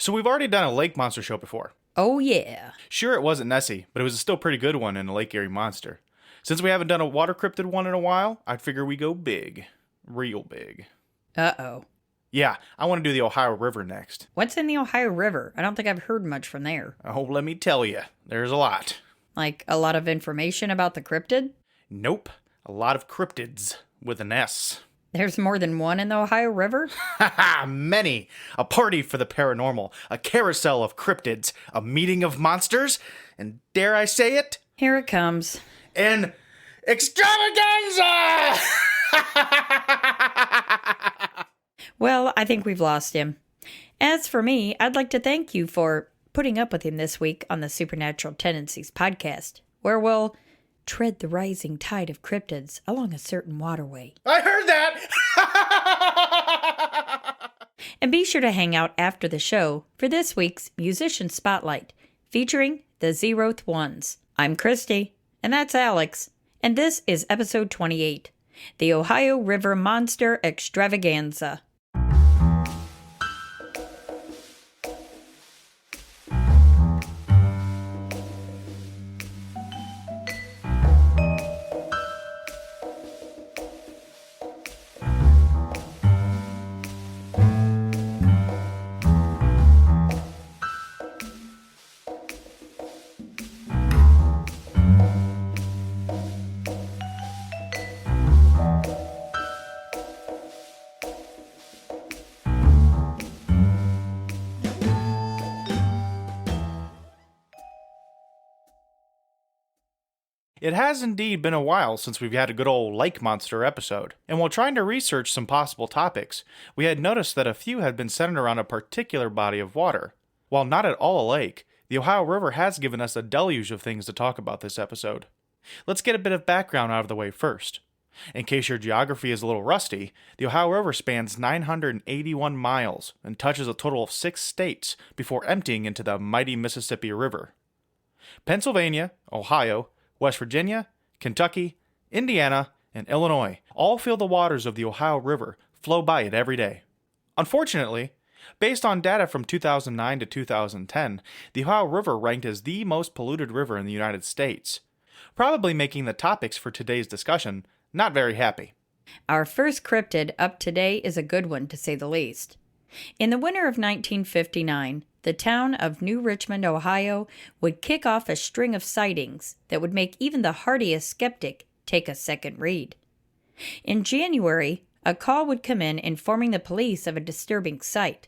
So we've already done a lake monster show before. Oh, yeah. Sure, it wasn't Nessie, but it was a still pretty good one in the Lake Erie Monster. Since we haven't done a water cryptid one in a while, I'd figure we go big. Real big. Uh-oh. Yeah, I want to do the Ohio River next. What's in the Ohio River? I don't think I've heard much from there. Oh, let me tell you, there's a lot. Like, a lot of information about the cryptid? Nope, a lot of cryptids with an S. There's more than one in the Ohio River? Haha, many! A party for the paranormal, a carousel of cryptids, a meeting of monsters, and dare I say it? Here it comes. An Extravaganza! Well, I think we've lost him. As for me, I'd like to thank you for putting up with him this week on the Supernatural Tendencies podcast, where we'll tread the rising tide of cryptids along a certain waterway. I heard that! And be sure to hang out after the show for this week's Musician Spotlight, featuring the Zeroth Ones. I'm Christy, and that's Alex, and this is episode 28, the Ohio River Monster Extravaganza. It has indeed been a while since we've had a good old lake monster episode, and while trying to research some possible topics, we had noticed that a few had been centered around a particular body of water. While not at all a lake, the Ohio River has given us a deluge of things to talk about this episode. Let's get a bit of background out of the way first. In case your geography is a little rusty, the Ohio River spans 981 miles and touches a total of 6 states before emptying into the mighty Mississippi River. Pennsylvania, Ohio, West Virginia, Kentucky, Indiana, and Illinois all feel the waters of the Ohio River flow by it every day. Unfortunately, based on data from 2009 to 2010, the Ohio River ranked as the most polluted river in the United States, probably making the topics for today's discussion not very happy. Our first cryptid up today is a good one, to say the least. In the winter of 1959, the town of New Richmond, Ohio, would kick off a string of sightings that would make even the hardiest skeptic take a second read. In January, a call would come in informing the police of a disturbing sight,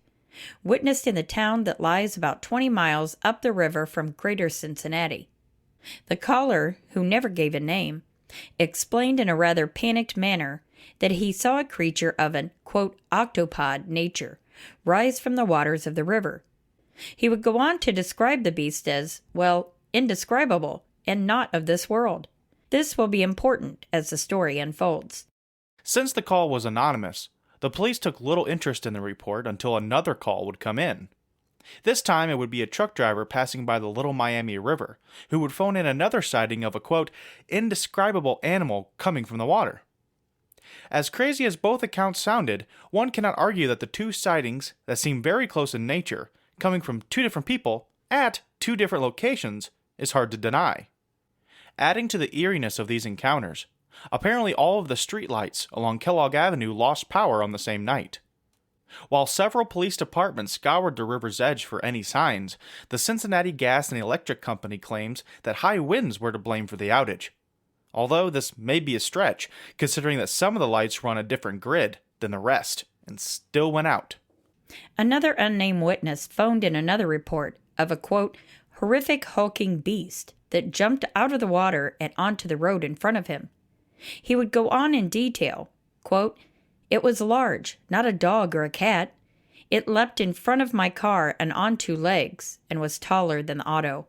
witnessed in the town that lies about 20 miles up the river from Greater Cincinnati. The caller, who never gave a name, explained in a rather panicked manner that he saw a creature of an, quote, octopod nature rise from the waters of the river. He would go on to describe the beast as, well, indescribable and not of this world. This will be important as the story unfolds. Since the call was anonymous, the police took little interest in the report until another call would come in. This time it would be a truck driver passing by the Little Miami River who would phone in another sighting of a, quote, indescribable animal coming from the water. As crazy as both accounts sounded, one cannot argue that the two sightings that seem very close in nature, coming from two different people at two different locations, is hard to deny. Adding to the eeriness of these encounters, apparently all of the streetlights along Kellogg Avenue lost power on the same night. While several police departments scoured the river's edge for any signs, the Cincinnati Gas and Electric Company claims that high winds were to blame for the outage. Although this may be a stretch, considering that some of the lights were on a different grid than the rest, and still went out. Another unnamed witness phoned in another report of a, quote, horrific hulking beast that jumped out of the water and onto the road in front of him. He would go on in detail, quote, it was large, not a dog or a cat. It leapt in front of my car and on 2 legs, and was taller than the auto.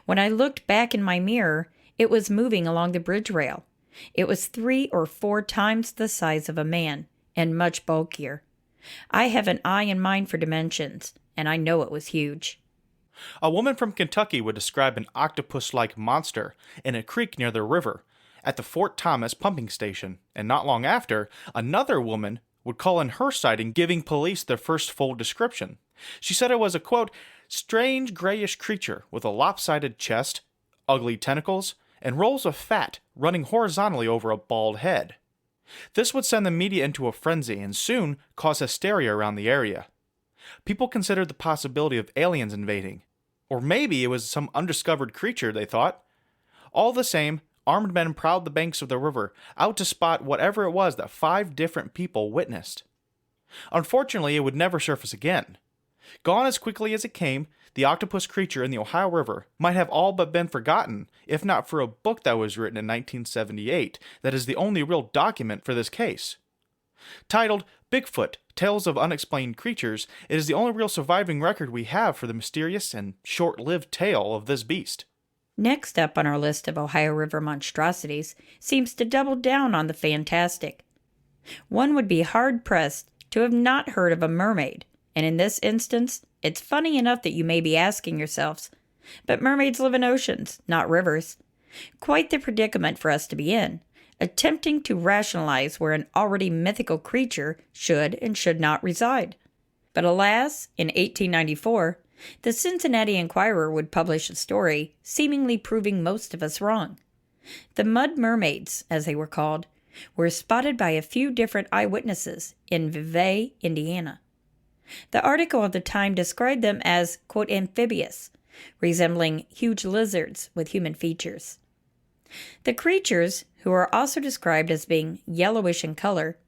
When I looked back in my mirror, it was moving along the bridge rail. It was 3 or 4 times the size of a man, and much bulkier. I have an eye and mind for dimensions, and I know it was huge. A woman from Kentucky would describe an octopus-like monster in a creek near the river at the Fort Thomas pumping station, and not long after, another woman would call in her sighting, giving police their first full description, She said it was a, quote, strange grayish creature with a lopsided chest, ugly tentacles, and rolls of fat running horizontally over a bald head. This would send the media into a frenzy and soon cause hysteria around the area. People considered the possibility of aliens invading. Or maybe it was some undiscovered creature, they thought. All the same, armed men prowled the banks of the river, out to spot whatever it was that 5 different people witnessed. Unfortunately, it would never surface again. Gone as quickly as it came, the octopus creature in the Ohio River might have all but been forgotten, if not for a book that was written in 1978 that is the only real document for this case. Titled Bigfoot, Tales of Unexplained Creatures, it is the only real surviving record we have for the mysterious and short-lived tale of this beast. Next up on our list of Ohio River monstrosities seems to double down on the fantastic. One would be hard-pressed to have not heard of a mermaid, and in this instance, it's funny enough that you may be asking yourselves, but mermaids live in oceans, not rivers. Quite the predicament for us to be in, attempting to rationalize where an already mythical creature should and should not reside. But alas, in 1894, the Cincinnati Enquirer would publish a story seemingly proving most of us wrong. The mud mermaids, as they were called, were spotted by a few different eyewitnesses in Vevey, Indiana. The article of the time described them as, quote, amphibious, resembling huge lizards with human features. The creatures, who are also described as being yellowish in color,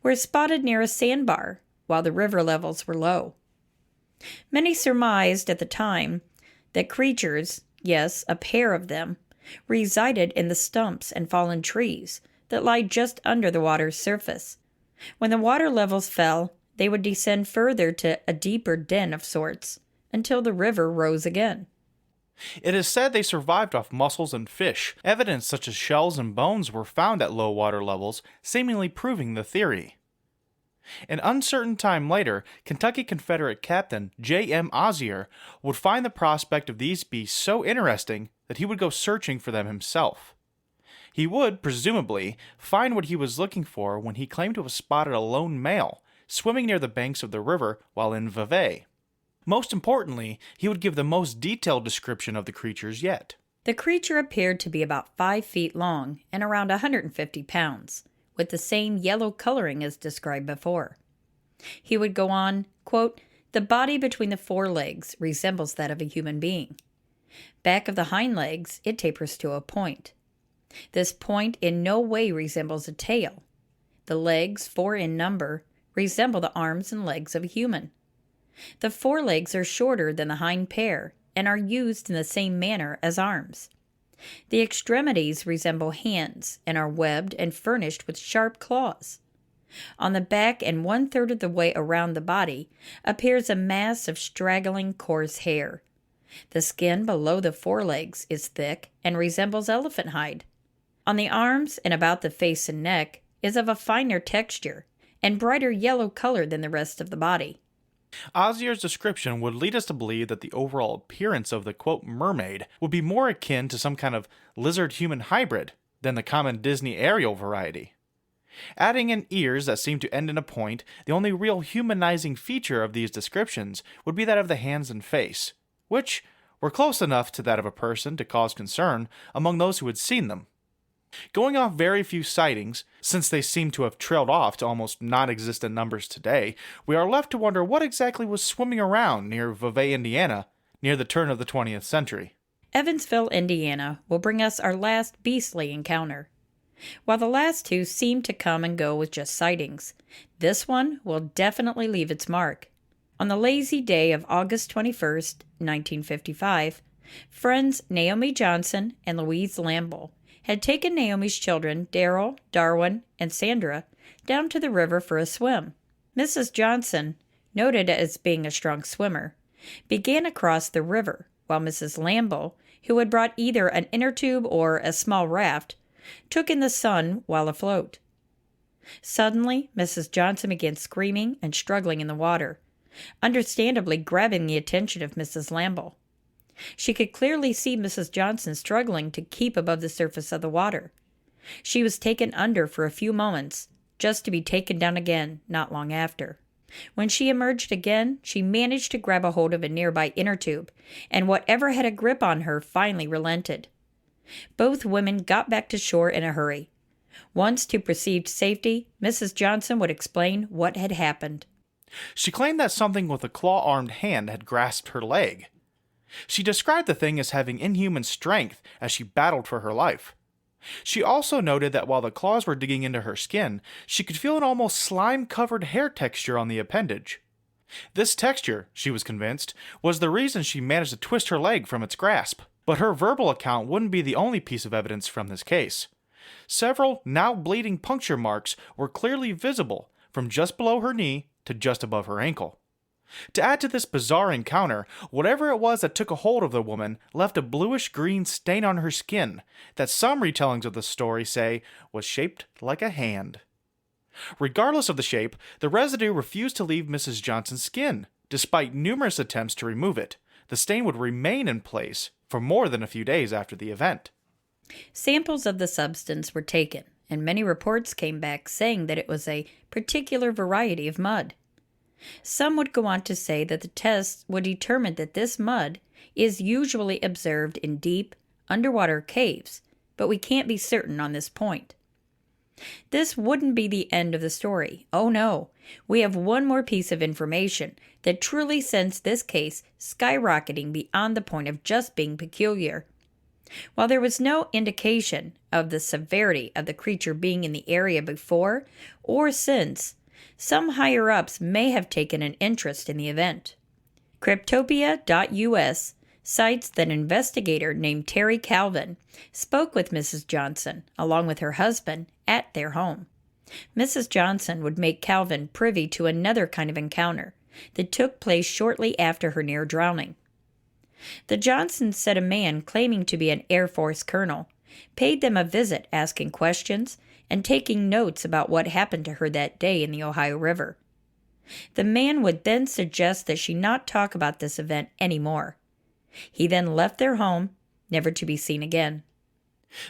were spotted near a sandbar while the river levels were low. Many surmised at the time that creatures, yes, a pair of them, resided in the stumps and fallen trees that lie just under the water's surface. When the water levels fell, they would descend further to a deeper den of sorts, until the river rose again. It is said they survived off mussels and fish. Evidence such as shells and bones were found at low water levels, seemingly proving the theory. An uncertain time later, Kentucky Confederate Captain J.M. Ozier would find the prospect of these beasts so interesting that he would go searching for them himself. He would, presumably, find what he was looking for when he claimed to have spotted a lone male swimming near the banks of the river while in Vevey. Most importantly, he would give the most detailed description of the creatures yet. The creature appeared to be about 5 feet long and around 150 pounds, with the same yellow coloring as described before. He would go on, quote, the body between the forelegs resembles that of a human being. Back of the hind legs, it tapers to a point. This point in no way resembles a tail. The legs, 4 in number, resemble the arms and legs of a human. The forelegs are shorter than the hind pair and are used in the same manner as arms. The extremities resemble hands and are webbed and furnished with sharp claws. On the back and 1/3 of the way around the body appears a mass of straggling coarse hair. The skin below the forelegs is thick and resembles elephant hide. On the arms and about the face and neck is of a finer texture and brighter yellow color than the rest of the body. Ozier's description would lead us to believe that the overall appearance of the, quote, mermaid would be more akin to some kind of lizard-human hybrid than the common Disney Ariel variety. Adding in ears that seem to end in a point, the only real humanizing feature of these descriptions would be that of the hands and face, which were close enough to that of a person to cause concern among those who had seen them. Going off very few sightings, since they seem to have trailed off to almost non-existent numbers today, we are left to wonder what exactly was swimming around near Vevey, Indiana, near the turn of the 20th century. Evansville, Indiana will bring us our last beastly encounter. While the last 2 seem to come and go with just sightings, this one will definitely leave its mark. On the lazy day of August 21st, 1955, friends Naomi Johnson and Louise Lamble had taken Naomi's children, Daryl, Darwin, and Sandra, down to the river for a swim. Mrs. Johnson, noted as being a strong swimmer, began across the river, while Mrs. Lamble, who had brought either an inner tube or a small raft, took in the sun while afloat. Suddenly, Mrs. Johnson began screaming and struggling in the water, understandably grabbing the attention of Mrs. Lamble. She could clearly see Mrs. Johnson struggling to keep above the surface of the water. She was taken under for a few moments, just to be taken down again not long after. When she emerged again, she managed to grab a hold of a nearby inner tube, and whatever had a grip on her finally relented. Both women got back to shore in a hurry. Once to perceived safety, Mrs. Johnson would explain what had happened. She claimed that something with a claw-armed hand had grasped her leg. She described the thing as having inhuman strength as she battled for her life. She also noted that while the claws were digging into her skin, she could feel an almost slime-covered hair texture on the appendage. This texture, she was convinced, was the reason she managed to twist her leg from its grasp. But her verbal account wouldn't be the only piece of evidence from this case. Several now bleeding puncture marks were clearly visible from just below her knee to just above her ankle. To add to this bizarre encounter, whatever it was that took a hold of the woman left a bluish-green stain on her skin that some retellings of the story say was shaped like a hand. Regardless of the shape, the residue refused to leave Mrs. Johnson's skin. Despite numerous attempts to remove it, the stain would remain in place for more than a few days after the event. Samples of the substance were taken, and many reports came back saying that it was a particular variety of mud. Some would go on to say that the tests would determine that this mud is usually observed in deep, underwater caves, but we can't be certain on this point. This wouldn't be the end of the story. Oh no, we have one more piece of information that truly sends this case skyrocketing beyond the point of just being peculiar. While there was no indication of the severity of the creature being in the area before or since, some higher-ups may have taken an interest in the event. Cryptopia.us cites that an investigator named Terry Calvin spoke with Mrs. Johnson, along with her husband, at their home. Mrs. Johnson would make Calvin privy to another kind of encounter that took place shortly after her near drowning. The Johnsons said a man claiming to be an Air Force colonel paid them a visit asking questions and taking notes about what happened to her that day in the Ohio River. The man would then suggest that she not talk about this event anymore. He then left their home, never to be seen again.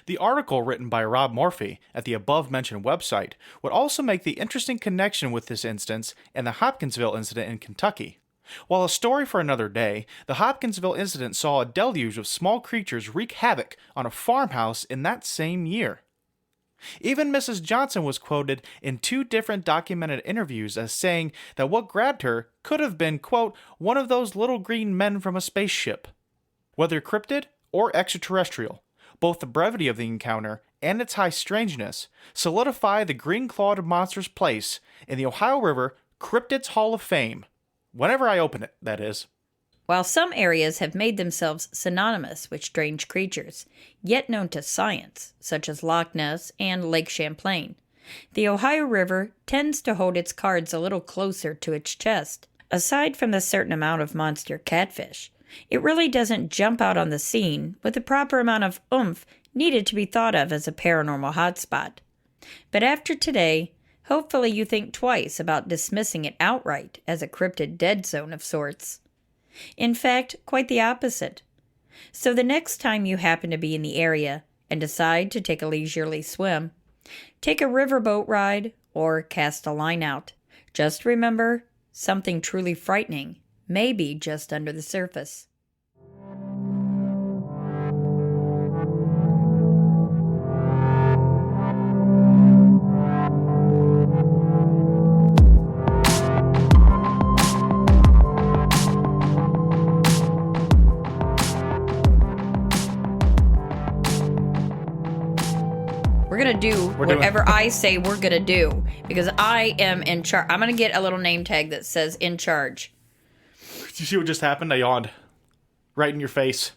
The article written by Rob Morphy at the above-mentioned website would also make the interesting connection with this instance and the Hopkinsville incident in Kentucky. While a story for another day, the Hopkinsville incident saw a deluge of small creatures wreak havoc on a farmhouse in that same year. Even Mrs. Johnson was quoted in 2 different documented interviews as saying that what grabbed her could have been, quote, one of those little green men from a spaceship. Whether cryptid or extraterrestrial, both the brevity of the encounter and its high strangeness solidify the green-clawed monster's place in the Ohio River Cryptids Hall of Fame. Whenever I open it, that is. While some areas have made themselves synonymous with strange creatures, yet known to science, such as Loch Ness and Lake Champlain, the Ohio River tends to hold its cards a little closer to its chest. Aside from the certain amount of monster catfish, it really doesn't jump out on the scene with the proper amount of oomph needed to be thought of as a paranormal hotspot. But after today, hopefully you think twice about dismissing it outright as a cryptid dead zone of sorts. In fact, quite the opposite. So the next time you happen to be in the area and decide to take a leisurely swim, take a riverboat ride or cast a line out. Just remember, something truly frightening may be just under the surface. We're going to do whatever I say we're going to do because I am in charge. I'm going to get a little name tag that says in charge. Did you see what just happened? I yawned. Right in your face.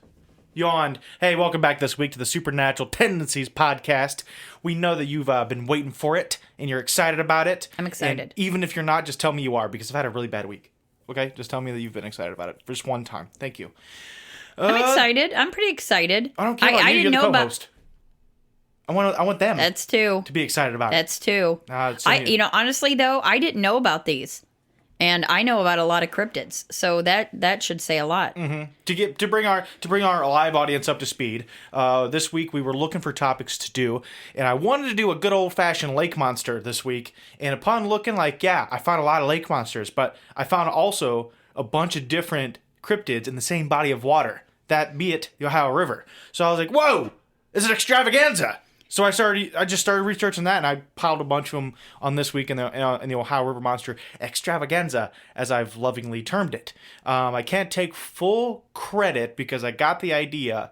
Yawned. Hey, welcome back this week to the Supernatural Tendencies podcast. We know that you've been waiting for it and you're excited about it. I'm excited. And even if you're not, just tell me you are because I've had a really bad week. Okay? Just tell me that you've been excited about it for just one time. Thank you. I'm excited. I'm pretty excited. I don't care about you. You're the co-host. I want them. That's 2. To be excited about it. That's 2. Honestly though, I didn't know about these. And I know about a lot of cryptids, so that should say a lot. To bring our live audience up to speed, this week we were looking for topics to do, and I wanted to do a good old fashioned lake monster this week. And upon looking, I found a lot of lake monsters, but I found also a bunch of different cryptids in the same body of water, that be it the Ohio River. So I was like, whoa, it's an extravaganza. So I just started researching that, and I piled a bunch of them on this week in the Ohio River Monster Extravaganza, as I've lovingly termed it. I can't take full credit because I got the idea,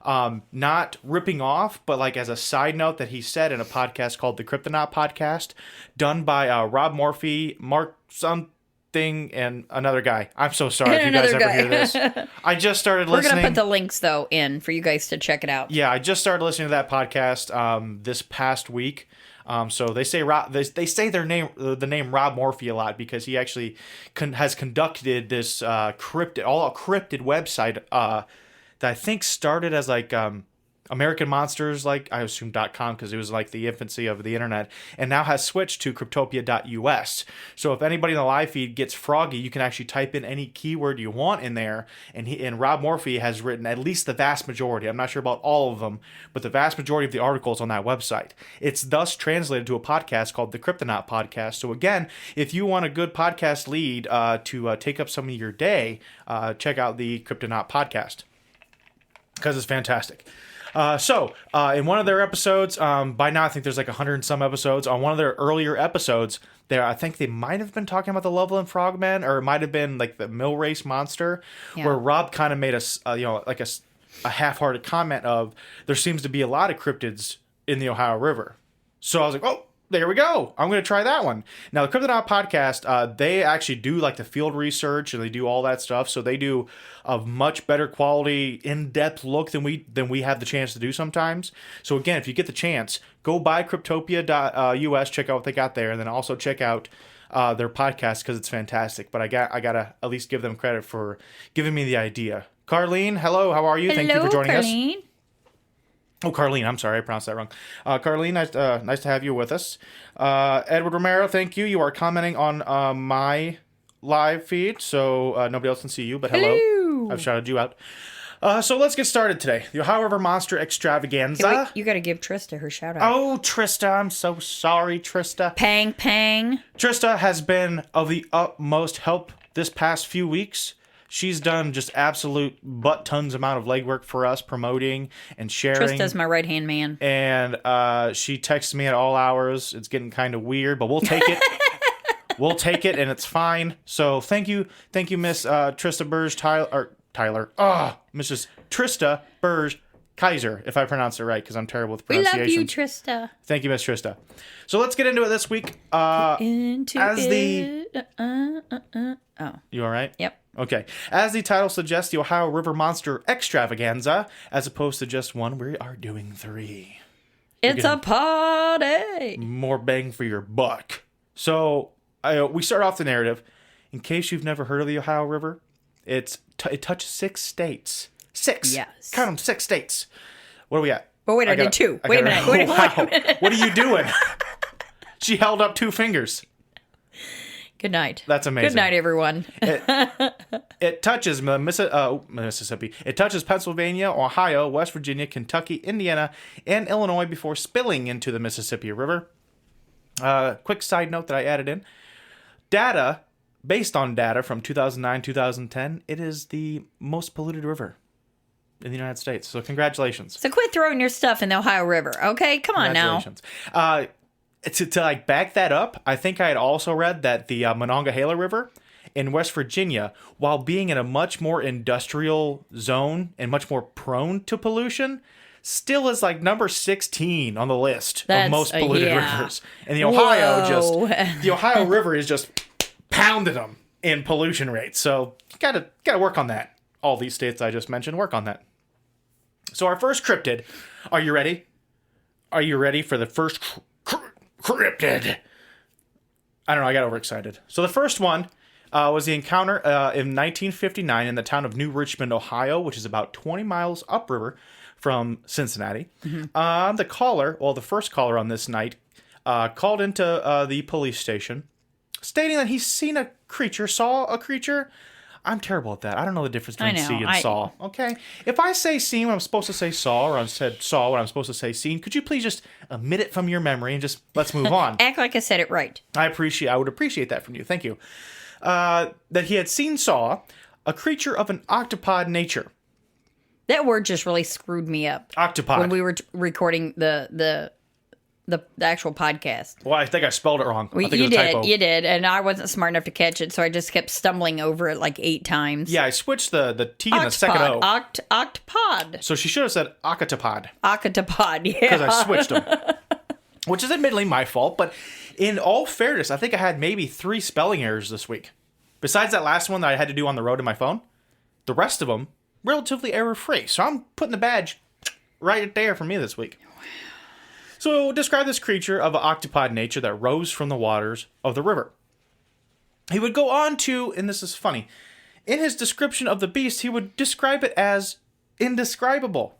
not ripping off, but like as a side note that he said in a podcast called the Cryptonaut Podcast, done by Rob Morphy, Mark something, and another guy. I'm so sorry if you guys ever hear this. I just started listening. We're going to put the links, though, in for you guys to check it out. Yeah, I just started listening to that podcast this past week. So they say they say the name Rob Morphy a lot because he actually has conducted this cryptid website that I think started as American Monsters, I assume .com, because it was the infancy of the internet, and now has switched to cryptopia.us. So if anybody in the live feed gets froggy, you can actually type in any keyword you want in there, and Rob Morphy has written at least the vast majority. I'm not sure about all of them, but the vast majority of the articles on that website. It's thus translated to a podcast called the Cryptonaut Podcast. So again, if you want a good podcast lead to take up some of your day, check out the Cryptonaut Podcast, because it's fantastic. In one of their episodes, by now I think there's 100 and some episodes. On one of their earlier episodes, I think they might have been talking about the Loveland Frogmen, or it might have been the Mill Race Monster, where Rob kind of made a half-hearted comment of there seems to be a lot of cryptids in the Ohio River. So I was like, oh, there we go. I'm going to try that one. Now, the Cryptonaut Podcast, they actually do the field research, and they do all that stuff. So they do a much better quality, in-depth look than we have the chance to do sometimes. So again, if you get the chance, go buy cryptopia.us, check out what they got there, and then also check out their podcast, because it's fantastic. But I gotta at least give them credit for giving me the idea. Carlene, hello. How are you? Thank you for joining Carlene. us. Oh, Carlene. I'm sorry. I pronounced that wrong. Carlene, nice to have you with us. Edward Romero, thank you. You are commenting on my live feed, so nobody else can see you, but hello. I've shouted you out. So let's get started today. The Ohio River Monster Extravaganza. Hey, wait, you got to give Trista her shout out. Oh, Trista. I'm so sorry, Trista. Pang, pang. Trista has been of the utmost help this past few weeks. She's done just absolute butt tons amount of legwork for us, promoting and sharing. Trista's my right-hand man. And she texts me at all hours. It's getting kind of weird, but we'll take it. We'll take it, and it's fine. So thank you, Miss Trista Burge Tyler. Mrs. Trista Burge Kaiser, if I pronounce it right, because I'm terrible with pronunciation. We love you, Trista. Thank you, Miss Trista. So let's get into it this week. You all right? Yep. Okay. As the title suggests, the Ohio River Monster Extravaganza, as opposed to just one, we are doing 3. It's a party. More bang for your buck. So we start off the narrative. In case you've never heard of the Ohio River, it touches 6 states. 6. Yes. Count them, 6 states. What are we at? Oh, wait, I did 2. Wait a minute. Wait a minute. What are you doing? She held up 2 fingers. Good night. That's amazing. Good night, everyone. It touches Mississippi. It touches Pennsylvania, Ohio, West Virginia, Kentucky, Indiana, and Illinois before spilling into the Mississippi River. Quick side note that I added in. Based on data from 2009-2010, it is the most polluted river in the United States. So congratulations. So quit throwing your stuff in the Ohio River, okay? Come on now. To back that up, I think I had also read that the Monongahela River in West Virginia, while being in a much more industrial zone and much more prone to pollution, still is number 16 on the list of most polluted rivers. And the Ohio River is just pounded them in pollution rates. So you gotta work on that. All these states I just mentioned, work on that. So our first cryptid, are you ready? Are you ready for the first cryptid? I don't know, I got overexcited. So the first one was the encounter in 1959 in the town of New Richmond, Ohio, which is about 20 miles upriver from Cincinnati. Mm-hmm. The first caller on this night, called into the police station stating that he's seen a creature, saw a creature. I'm terrible at that. I don't know the difference between see and saw. Okay. If I say seen when I'm supposed to say saw, or I said saw when I'm supposed to say seen, could you please just omit it from your memory and just let's move on? Act like I said it right. I would appreciate that from you. Thank you. That he had saw a creature of an octopod nature. That word just really screwed me up. Octopod. When we were recording the actual podcast. Well, I think I spelled it wrong. I think You it was a typo. did, and I wasn't smart enough to catch it, so I just kept stumbling over it like 8 times. Yeah, I switched the T and the second O. Octopod. So she should have said octopod. Octopod, yeah. Because I switched them. Which is admittedly my fault, but in all fairness, I think I had maybe 3 spelling errors this week. Besides that last one that I had to do on the road in my phone, the rest of them relatively error-free. So I'm putting the badge right there for me this week. So describe this creature of an octopod nature that rose from the waters of the river. He would go on to, and this is funny, in his description of the beast, he would describe it as indescribable,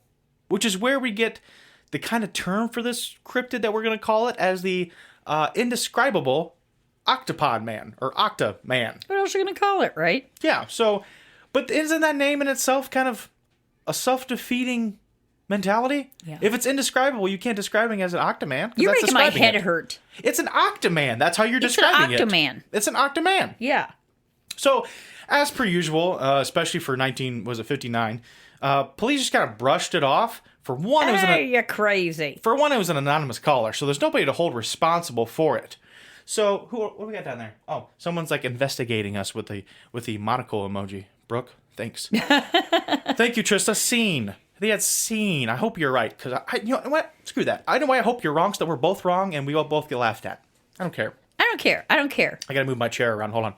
which is where we get the kind of term for this cryptid that we're going to call it as the indescribable octopod man, or octa man. What else are you going to call it, right? Yeah, so, but isn't that name in itself kind of a self-defeating mentality? Yeah. If it's indescribable, you can't describe it as an octoman. You're making my head hurt. It's an octoman. That's how you're describing it. It's an octoman. It's an octoman. Yeah. So, as per usual, especially for 59, police just kind of brushed it off. For one, you're crazy. For one, it was an anonymous caller, so there's nobody to hold responsible for it. So, what do we got down there? Oh, someone's like investigating us with the monocle emoji. Brooke, thanks. Thank you, Trista. Scene. They had seen. I hope you're right, because you know what? Screw that. I know why I hope you're wrong, so that we're both wrong and we will both get laughed at. I don't care. I don't care. I gotta move my chair around. Hold on.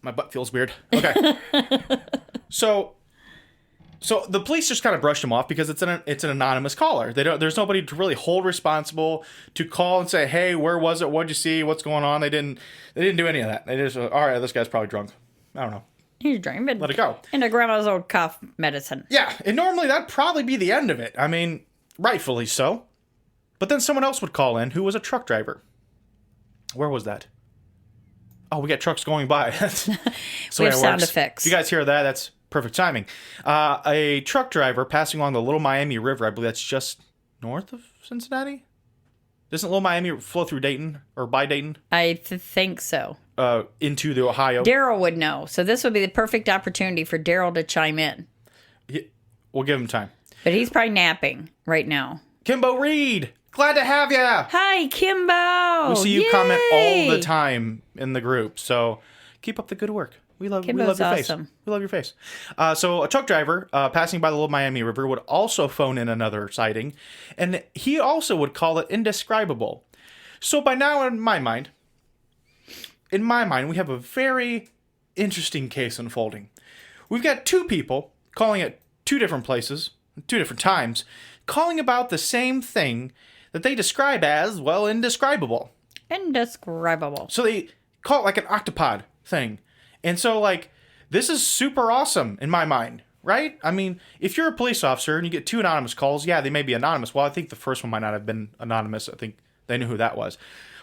My butt feels weird. Okay. So the police just kind of brushed him off because it's an anonymous caller. There's nobody to really hold responsible to call and say, hey, where was it? What'd you see? What's going on? They didn't do any of that. They just, all right, this guy's probably drunk. I don't know. He's drinking. Let it go. Into grandma's old cough medicine. Yeah, and normally that'd probably be the end of it. I mean, rightfully so. But then someone else would call in who was a truck driver. Where was that? Oh, we got trucks going by. We have sound effects. If you guys hear that, that's perfect timing. A truck driver passing along the Little Miami River, I believe that's just north of Cincinnati? Doesn't Little Miami flow through Dayton or by Dayton? I think so. Into the Ohio. Daryl would know. So this would be the perfect opportunity for Daryl to chime in. We'll give him time. But he's probably napping right now. Kimbo Reed, glad to have you. Hi, Kimbo. We see you comment all the time in the group, so keep up the good work. We love your awesome. face. We love your face. So a truck driver passing by the Little Miami River would also phone in another sighting, and he also would call it indescribable. So by now, in my mind, we have a very interesting case unfolding. We've got 2 people calling at 2 different places, 2 different times, calling about the same thing that they describe as, well, indescribable. Indescribable. So they call it like an octopod thing. And so, like, this is super awesome in my mind, right? I mean, if you're a police officer and you get 2 anonymous calls, yeah, they may be anonymous. Well, I think the first one might not have been anonymous. I think they knew who that was.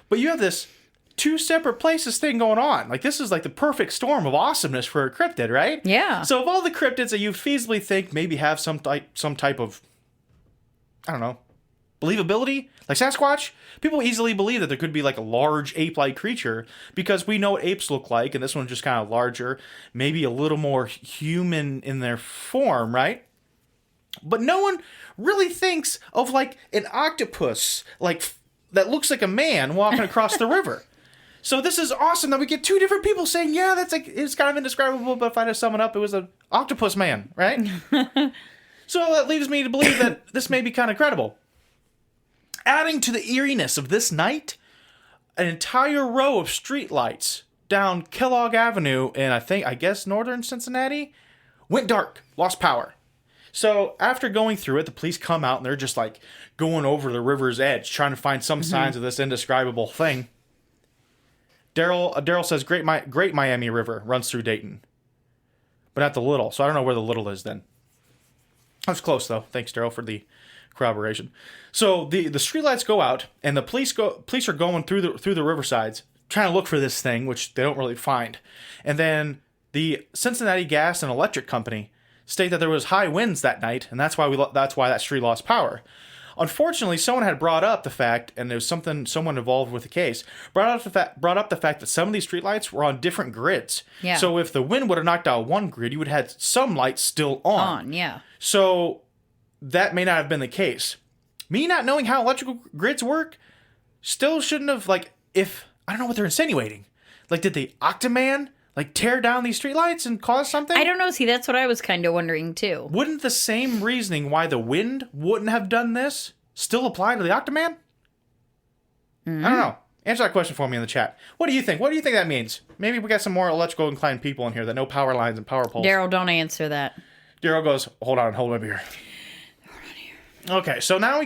But you have this 2 separate places thing going on. Like, this is like the perfect storm of awesomeness for a cryptid, right? Yeah. So of all the cryptids that you feasibly think maybe have some type of, I don't know, believability, like Sasquatch, people easily believe that there could be like a large ape-like creature because we know what apes look like, and this one's just kind of larger, maybe a little more human in their form, right? But no one really thinks of like an octopus, like that looks like a man walking across the river. So this is awesome that we get 2 different people saying, yeah, that's like, it's kind of indescribable, but if I had to sum it up, it was an octopus man, right? So that leaves me to believe that this may be kind of credible. Adding to the eeriness of this night, an entire row of streetlights down Kellogg Avenue in, I guess, northern Cincinnati, went dark, lost power. So after going through it, the police come out and they're just like going over the river's edge, trying to find some signs of this indescribable thing. Daryl says Great Miami River runs through Dayton, but not the Little. So I don't know where the Little is then. I was close though. Thanks, Daryl, for the corroboration. So the streetlights go out, and the police are going through the riversides, trying to look for this thing, which they don't really find. And then the Cincinnati Gas and Electric Company state that there was high winds that night, and that's why that street lost power. Unfortunately, someone had brought up the fact, and there was someone involved with the case, brought up the fact that some of these streetlights were on different grids. Yeah. So if the wind would have knocked out one grid, you would have had some lights still on. Yeah. So that may not have been the case. Me not knowing how electrical grids work still shouldn't have, I don't know what they're insinuating. Did the Octoman tear down these streetlights and cause something? I don't know. See, that's what I was kind of wondering too. Wouldn't the same reasoning why the wind wouldn't have done this still apply to the Octoman? Mm-hmm. I don't know. Answer that question for me in the chat. What do you think? What do you think that means? Maybe we got some more electrical inclined people in here that know power lines and power poles. Daryl, don't answer that. Daryl goes, hold my beer. Okay, so now we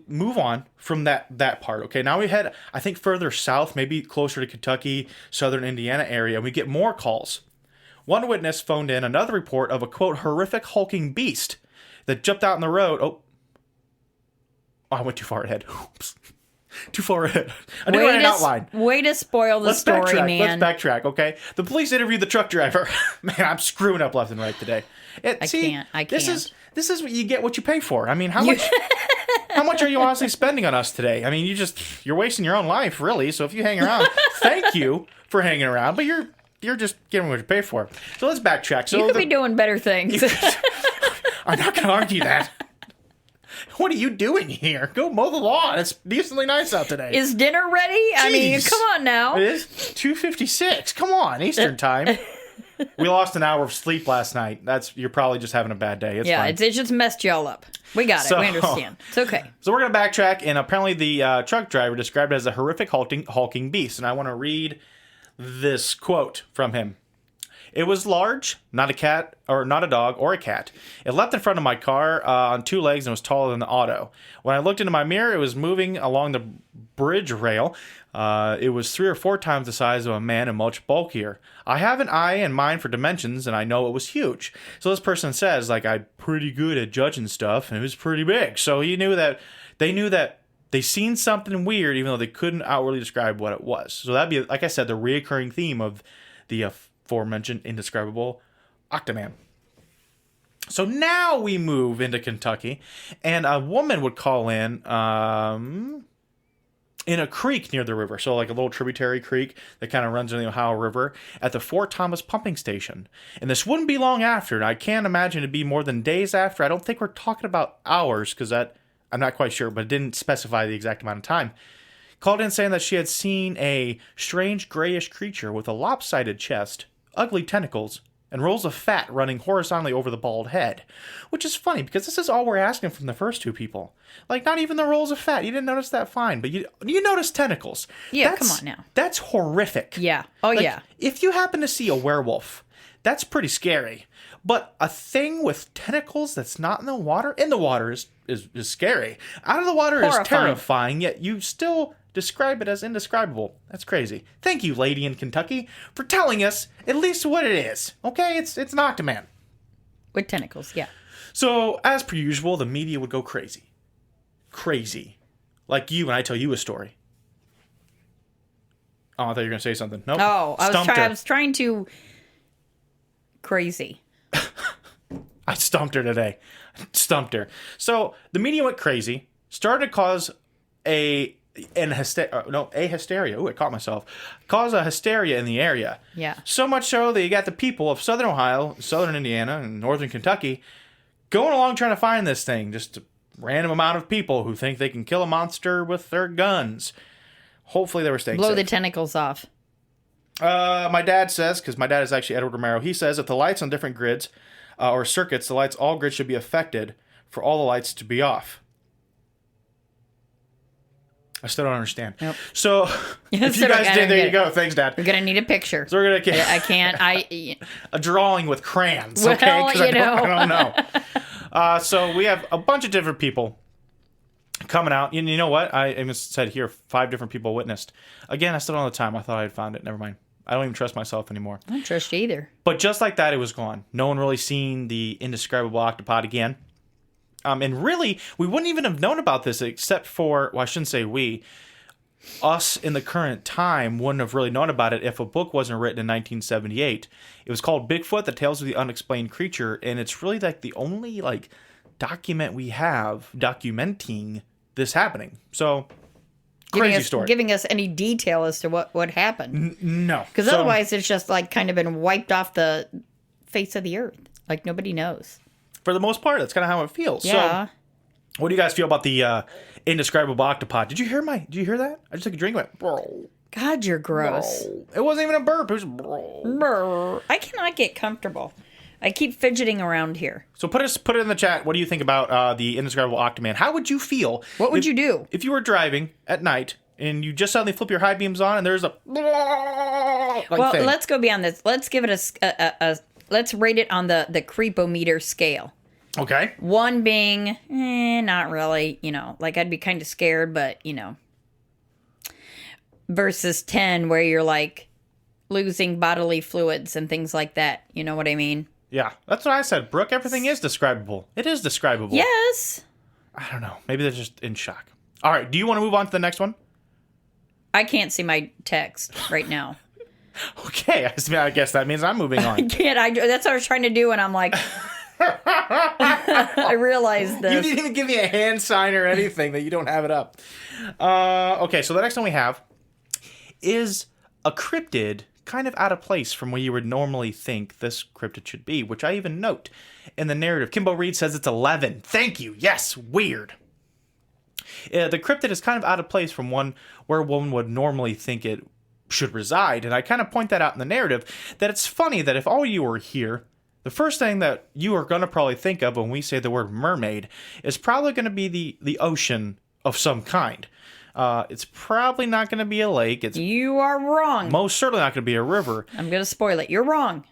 move on from that part. Okay, now we head, I think, further south, maybe closer to Kentucky, southern Indiana area, and we get more calls. One witness phoned in another report of a, quote, horrific hulking beast that jumped out in the road. Oh, I went too far ahead. Oops. Too far ahead. I didn't write an outline. Way to spoil the story, man. Let's backtrack, okay? The police interviewed the truck driver. Man, I'm screwing up left and right today. I can't. This is what you get what you pay for. I mean, how much are you honestly spending on us today? I mean, you're wasting your own life, really. So if you hang around, thank you for hanging around, but you're just getting what you pay for. So let's backtrack. So you could be doing better things. I'm not going to argue that. What are you doing here? Go mow the lawn. It's decently nice out today. Is dinner ready? Jeez. I mean, come on now. It is 2:56. Come on, Eastern time. We lost an hour of sleep last night. You're probably just having a bad day. It's fine. It just messed y'all up. We got it. We understand. It's okay. So we're going to backtrack, and apparently the truck driver described it as a horrific hulking beast. And I want to read this quote from him. It was large, not a cat, or not a dog, or a cat. It leapt in front of my car on two legs and was taller than the auto. When I looked into my mirror, it was moving along the bridge rail. It was 3 or 4 times the size of a man and much bulkier. I have an eye and mind for dimensions, and I know it was huge. So this person says, I'm pretty good at judging stuff, and it was pretty big. So they knew that they seen something weird, even though they couldn't outwardly describe what it was. So that'd be, like I said, the reoccurring theme of the aforementioned indescribable Octoman. So now we move into Kentucky, and a woman would call in a creek near the river. So like a little tributary creek that kind of runs in the Ohio River at the Fort Thomas pumping station. And this wouldn't be long after. And I can't imagine it'd be more than days after. I don't think we're talking about hours because I'm not quite sure, but it didn't specify the exact amount of time. Called in saying that she had seen a strange grayish creature with a lopsided chest, ugly tentacles, and rolls of fat running horizontally over the bald head. Which is funny, because this is all we're asking from the first two people. Not even the rolls of fat. You didn't notice that, fine. But you noticed tentacles. Yeah, come on now. That's horrific. Yeah. Oh, yeah. If you happen to see a werewolf, that's pretty scary. But a thing with tentacles that's not in the water is scary. Out of the water Horrifying. Is terrifying, yet you still describe it as indescribable. That's crazy. Thank you, lady in Kentucky, for telling us at least what it is. Okay, it's an Octoman. With tentacles, yeah. So, as per usual, the media would go crazy. Crazy. Like you when I tell you a story. Oh, I thought you were going to say something. Nope. Oh, I was trying to... Crazy. I stumped her today. Stumped her. So, the media went crazy. Started to cause a hysteria. Ooh, I caught myself. Cause a hysteria in the area. Yeah. So much so that you got the people of southern Ohio, southern Indiana, and northern Kentucky going along trying to find this thing. Just a random amount of people who think they can kill a monster with their guns. Hopefully they were staying Blow safe. the tentacles off. My dad says, because my dad is actually Edward Romero, he says if the lights on different grids or circuits, all grids should be affected for all the lights to be off. I still don't understand. Nope. So, if you guys did, there you go. Thanks, Dad. We're going to need a picture. So we're going to... I can't... a drawing with crayons, well, okay? Because I don't know. know. So we have a bunch of different people coming out. And you know what? I even said here, 5 different people witnessed. Again, I still don't know the time. I thought I had found it. Never mind. I don't even trust myself anymore. I don't trust you either. But just like that, it was gone. No one really seen the indescribable octopod again. And really, we wouldn't even have known about this except for, well, I shouldn't say we. us in the current time wouldn't have really known about it if a book wasn't written in 1978. It was called Bigfoot: The Tales of the Unexplained Creature, and it's really like the only like document we have documenting this happening. So crazy story. Giving us any detail as to what happened. No. Because otherwise it's just like kind of been wiped off the face of the earth. Like nobody knows. For the most part, that's kind of how it feels. Yeah. So what do you guys feel about the indescribable octopod? Did you hear that? I just took a drink and went, bro. God, you're gross. Bro. It wasn't even a burp. It was bro. Brr. I cannot get comfortable. I keep fidgeting around here. So put it in the chat. What do you think about the indescribable octoman? How would you feel? What would you do? If you were driving at night and you just suddenly flip your high beams on and there's a thing. Let's go beyond this. Let's give it let's rate it on the creepometer scale. Okay. 1 being, not really, like I'd be kind of scared, but, versus 10 where you're like losing bodily fluids and things like that. You know what I mean? Yeah, that's what I said, Brooke. Everything is describable. It is describable. Yes. I don't know. Maybe they're just in shock. All right. Do you want to move on to the next one? I can't see my text right now. Okay. I guess that means I'm moving on. I can't. That's what I was trying to do, and I'm like... I realized this. You didn't even give me a hand sign or anything that you don't have it up. Okay, so the next one we have is a cryptid kind of out of place from where you would normally think this cryptid should be, which I even note in the narrative. Kimbo Reed says it's 11. Thank you. Yes, weird. The cryptid is kind of out of place from where one would normally think it should reside, and I kind of point that out in the narrative, that it's funny that if all you were here, the first thing that you are going to probably think of when we say the word mermaid is probably going to be the ocean of some kind. It's probably not going to be a lake. You are wrong. Most certainly not going to be a river. I'm going to spoil it. You're wrong.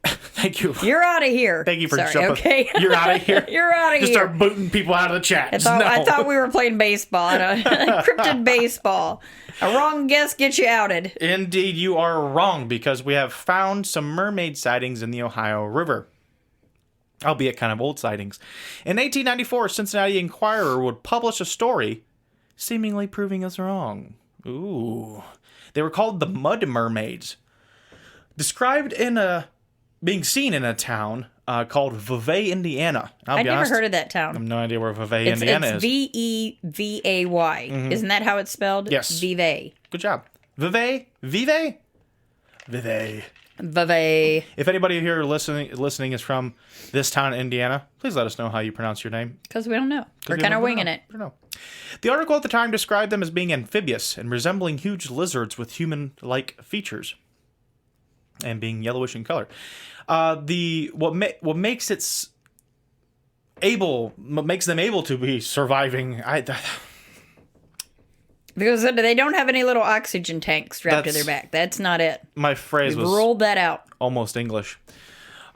Thank you. You're out of here. Thank you for Sorry, jumping. okay? You're out of here. You're out of Just here. start booting people out of the chat. I thought we were playing baseball. Cryptid baseball. A wrong guess gets you outed. Indeed, you are wrong, because we have found some mermaid sightings in the Ohio River. Albeit kind of old sightings. In 1894, Cincinnati Enquirer would publish a story seemingly proving us wrong. Ooh. They were called the Mud Mermaids. Described being seen in a town called Vevay, Indiana. I've never heard of that town. I have no idea where Vevay, Indiana is. It's Vevay. Mm-hmm. Isn't that how it's spelled? Yes. Vevay. Good job. Vevay? Vevay? Vevay. Vevay. If anybody here listening is from this town in Indiana, please let us know how you pronounce your name. Because we don't know. We're kind of winging it. I don't know. The article at the time described them as being amphibious and resembling huge lizards with human-like features and being yellowish in color. What makes them able to be surviving. Because they don't have any little oxygen tanks strapped to their back. That's not it. My phrase was rolled that out. Almost English.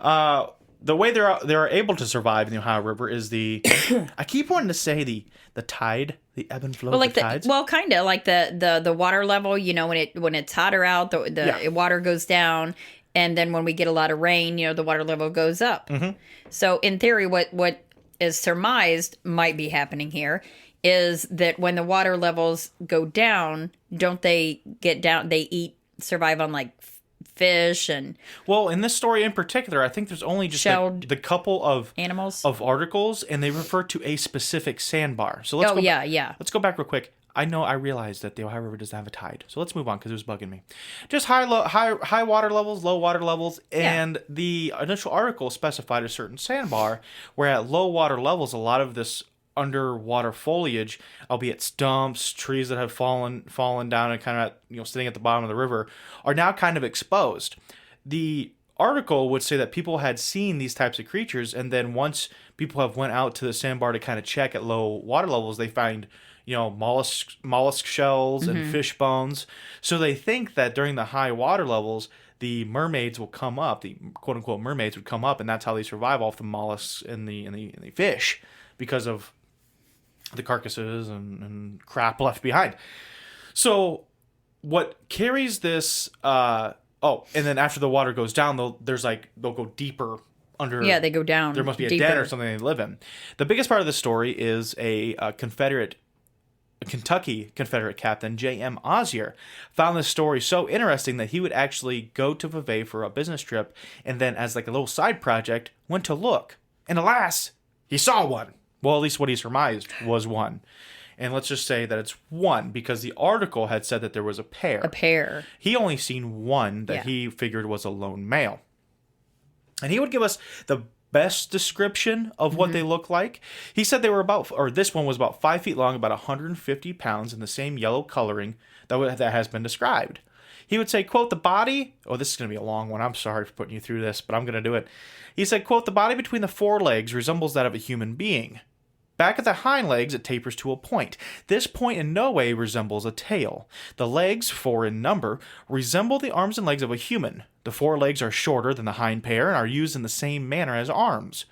The way they're able to survive in the Ohio River is I keep wanting to say the tide, the ebb and flow of the tides. Kind of like the water level. When it's hotter out, the water goes down, and then when we get a lot of rain, the water level goes up. Mm-hmm. So in theory, what is surmised might be happening here is that when the water levels go down, don't they get down? They survive on like fish and... Well, in this story in particular, I think there's only just the couple of animals of articles, and they refer to a specific sandbar. So let's Let's go back real quick. I realized that the Ohio River doesn't have a tide, so let's move on because it was bugging me. Just high water levels, low water levels, and the initial article specified a certain sandbar, where at low water levels, a lot of this underwater foliage, albeit stumps, trees that have fallen down and kind of sitting at the bottom of the river, are now kind of exposed. The article would say that people had seen these types of creatures, and then once people have went out to the sandbar to kind of check at low water levels, they find mollusk shells and fish bones. So they think that during the high water levels, the mermaids will come up, the quote unquote mermaids would come up, and that's how they survive off the mollusks and the fish, because of the carcasses and crap left behind. So what carries this and then after the water goes down, they'll go deeper under. Yeah, they go down. There must be a deeper. den or something they live in. The biggest part of the story is a Confederate Kentucky Confederate Captain J.M. Osier found this story so interesting that he would actually go to Vevey for a business trip, and then as like a little side project, went to look. And alas, he saw one. Well, at least what he surmised was one. And let's just say that it's one, because the article had said that there was a pair. A pair. He only seen one that he figured was a lone male. And he would give us the best description of what they look like. He said they were this one was about 5 feet long, about 150 pounds, in the same yellow coloring that has been described. He would say, quote, the body, this is going to be a long one. I'm sorry for putting you through this, but I'm going to do it. He said, quote, the body between the forelegs resembles that of a human being. Back at the hind legs, it tapers to a point. This point in no way resembles a tail. The legs, 4 in number, resemble the arms and legs of a human. The forelegs are shorter than the hind pair and are used in the same manner as arms.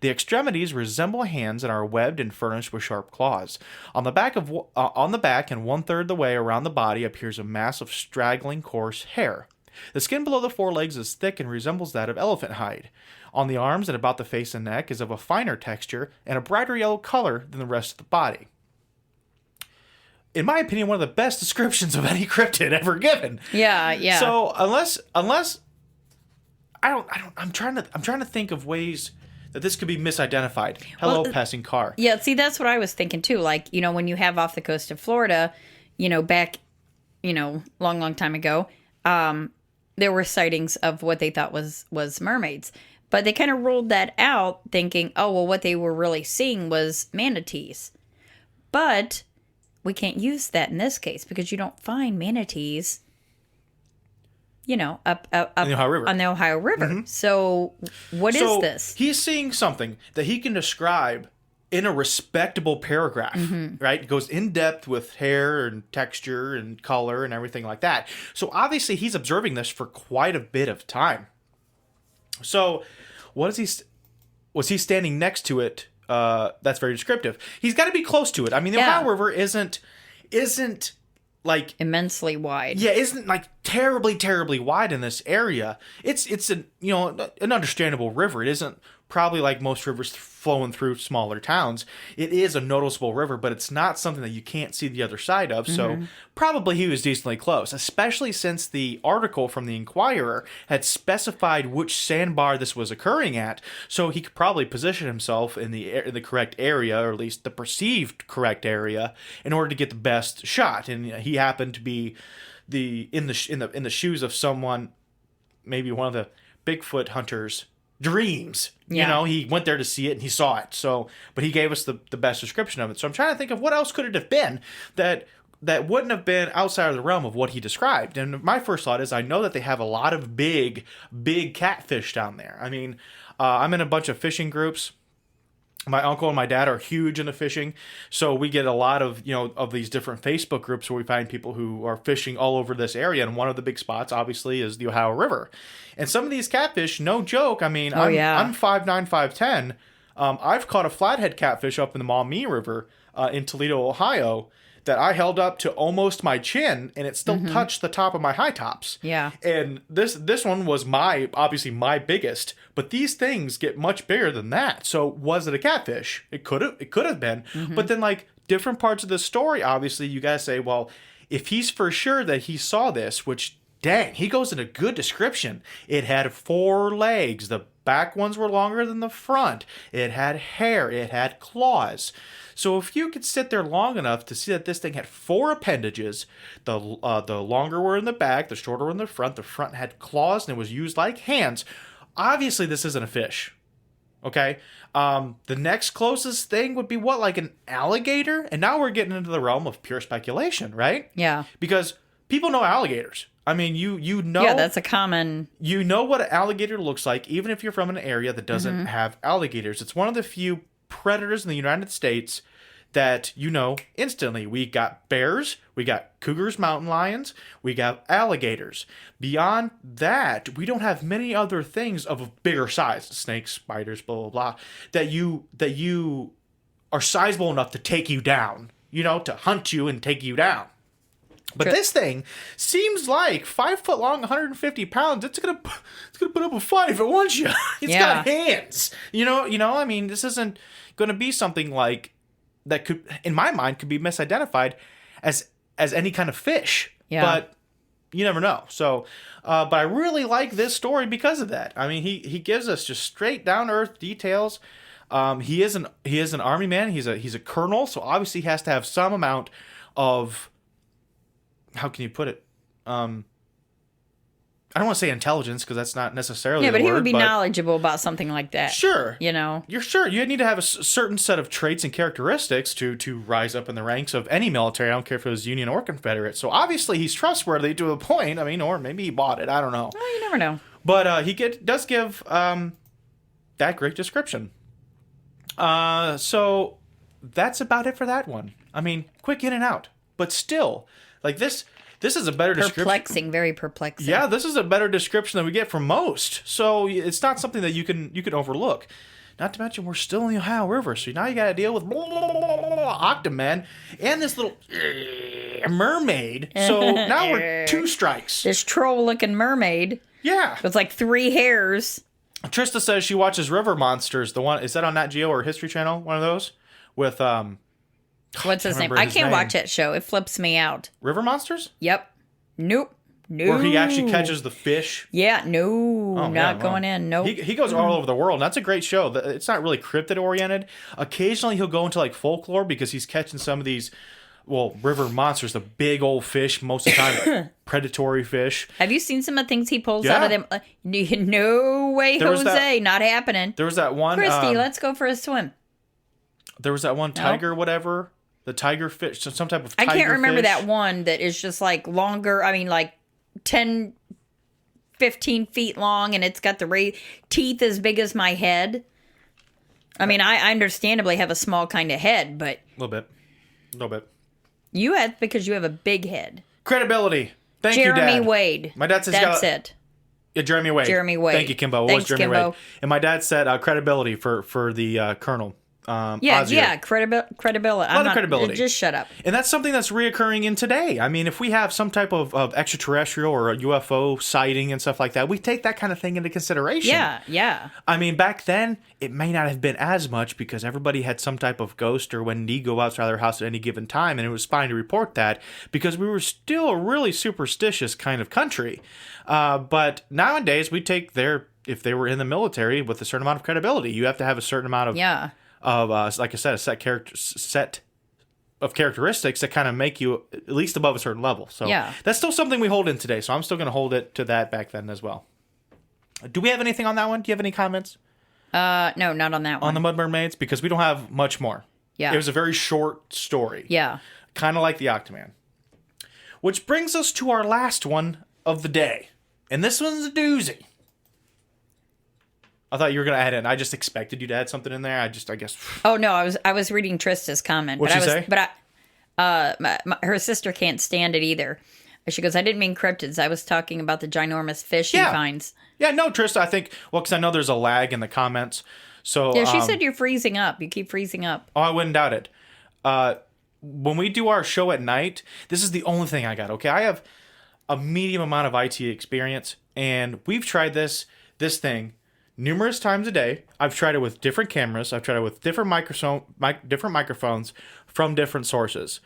The extremities resemble hands and are webbed and furnished with sharp claws. On the back and 1/3 the way around the body appears a mass of straggling, coarse hair. The skin below the forelegs is thick and resembles that of elephant hide. On the arms and about the face and neck is of a finer texture and a brighter yellow color than the rest of the body. In my opinion, one of the best descriptions of any cryptid ever given. Yeah. So unless I'm trying to think of ways that this could be misidentified. Hello, passing car. Yeah, see, that's what I was thinking too. Like, when you have off the coast of Florida, back, long time ago, there were sightings of what they thought was mermaids. But they kind of ruled that out thinking, what they were really seeing was manatees. But we can't use that in this case because you don't find manatees, up in the Ohio River. On the Ohio River. Mm-hmm. So what is this? He's seeing something that he can describe in a respectable paragraph, right? It goes in depth with hair and texture and color and everything like that. So obviously he's observing this for quite a bit of time. So was he standing next to it? That's very descriptive. He's got to be close to it. I mean, the Ohio River isn't like immensely wide. Yeah, isn't like terribly wide in this area. It's an understandable river. It isn't probably like most rivers flowing through smaller towns. It is a noticeable river, but it's not something that you can't see the other side of. So probably he was decently close, especially since the article from the Inquirer had specified which sandbar this was occurring at. So he could probably position himself in the correct area, or at least the perceived correct area, in order to get the best shot. And he happened to be in the shoes of someone, maybe one of the Bigfoot hunters' dreams. Yeah. He went there to see it and he saw it. So, but he gave us the best description of it. So I'm trying to think of what else could it have been that wouldn't have been outside of the realm of what he described. And my first thought is, I know that they have a lot of big catfish down there. I mean, I'm in a bunch of fishing groups. My uncle and my dad are huge into fishing, so we get a lot of of these different Facebook groups where we find people who are fishing all over this area. And one of the big spots, obviously, is the Ohio River. And some of these catfish, no joke. I mean, I'm 5'9", 5'10". I've caught a flathead catfish up in the Maumee River in Toledo, Ohio, that I held up to almost my chin, and it still touched the top of my high tops. Yeah. And this one was obviously my biggest, but these things get much bigger than that. So was it a catfish? It could have been. But then like different parts of the story, obviously you gotta say, well, if he's for sure that he saw this, which dang, he goes in a good description. It had 4 legs. The back ones were longer than the front. It had hair. It had claws. So if you could sit there long enough to see that this thing had 4 appendages, the longer were in the back, the shorter were in the front had claws and it was used like hands. Obviously, this isn't a fish. Okay? The next closest thing would be what, like an alligator? And now we're getting into the realm of pure speculation, right? Yeah. Because people know alligators. I mean, you know... Yeah, that's a common... You know what an alligator looks like, even if you're from an area that doesn't have alligators. It's one of the few predators in the United States that instantly. We got bears, we got cougars, mountain lions, we got alligators. Beyond that, we don't have many other things of a bigger size, snakes, spiders, blah, blah, blah, that you are sizable enough to take you down, to hunt you and take you down. But this thing seems like 5 foot long, 150 pounds. It's gonna put up a fight if it wants you. It's got hands. I mean, this isn't gonna be something like that could, in my mind, could be misidentified as any kind of fish. Yeah. But you never know. So, but I really like this story because of that. I mean, he gives us just straight down to earth details. He is an army man. He's a colonel, so obviously he has to have some amount of, how can you put it? I don't want to say intelligence because that's not necessarily Yeah, the but he word, would be knowledgeable about something like that. Sure. You know? You're sure. You need to have a certain set of traits and characteristics to rise up in the ranks of any military. I don't care if it was Union or Confederate. So obviously he's trustworthy to a point. I mean, or maybe he bought it. I don't know. Well, you never know. But he does give that great description. So that's about it for that one. I mean, quick in and out. But still, like this is a better description. Perplexing, very perplexing. Yeah, this is a better description than we get from most. So it's not something that you can overlook. Not to mention, we're still in the Ohio River, so now you got to deal with Octoman and this little mermaid. So now we're 2 strikes. This troll-looking mermaid. Yeah. With like 3 hairs. Trista says she watches River Monsters. The one, is that on Nat Geo or History Channel? One of those with What's his name? I can't watch that show. It flips me out. River Monsters? Yep. Nope. No. Where he actually catches the fish. Yeah. No. Not going in. Nope. He goes all over the world. And that's a great show. It's not really cryptid oriented. Occasionally he'll go into like folklore because he's catching some of these, river monsters, the big old fish, most of the time predatory fish. Have you seen some of the things he pulls out of them? No way, Jose. Not happening. There was that one. Christy, let's go for a swim. There was that one tiger, whatever. The tiger fish, some type of tiger I can't remember fish. that one that is just like longer. I mean, like 10, 15 feet long, and it's got the teeth as big as my head. I mean, I understandably have a small kind of head, but... A little bit. You have, because you have a big head. Credibility. Thank you, Dad. Jeremy Wade. My dad says that's it. Yeah, Jeremy Wade. Thank you, Kimbo. It was Jeremy Kimbo. Wade. And my dad said credibility for the colonel. Credibility. A lot of credibility. Just shut up. And that's something that's reoccurring in today. I mean, if we have some type of extraterrestrial or a UFO sighting and stuff like that, we take that kind of thing into consideration. Yeah. I mean, back then, it may not have been as much because everybody had some type of ghost or Wendigo outside their house at any given time, and it was fine to report that because we were still a really superstitious kind of country. But nowadays, we take if they were in the military with a certain amount of credibility, you have to have a certain amount of... Yeah. Like I said, a set of characteristics that kind of make you at least above a certain level. So that's still something we hold in today. So I'm still going to hold it to that back then as well. Do we have anything on that one? Do you have any comments? No, not on that one. On the Mud Mermaids? Because we don't have much more. Yeah. It was a very short story. Yeah. Kind of like the Octoman. Which brings us to our last one of the day. And this one's a doozy. I thought you were going to add it. I just expected you to add something in there. I guess. Oh, no, I was reading Trista's comment. What'd she say? But her sister can't stand it either. She goes, I didn't mean cryptids. I was talking about the ginormous fish he finds. Yeah, no, Trista, I think, because I know there's a lag in the comments. So yeah, she said you're freezing up. You keep freezing up. Oh, I wouldn't doubt it. When we do our show at night, this is the only thing I got, okay? I have a medium amount of IT experience, and we've tried this thing numerous times a day. I've tried it with different cameras. I've tried it with different microphones from different sources.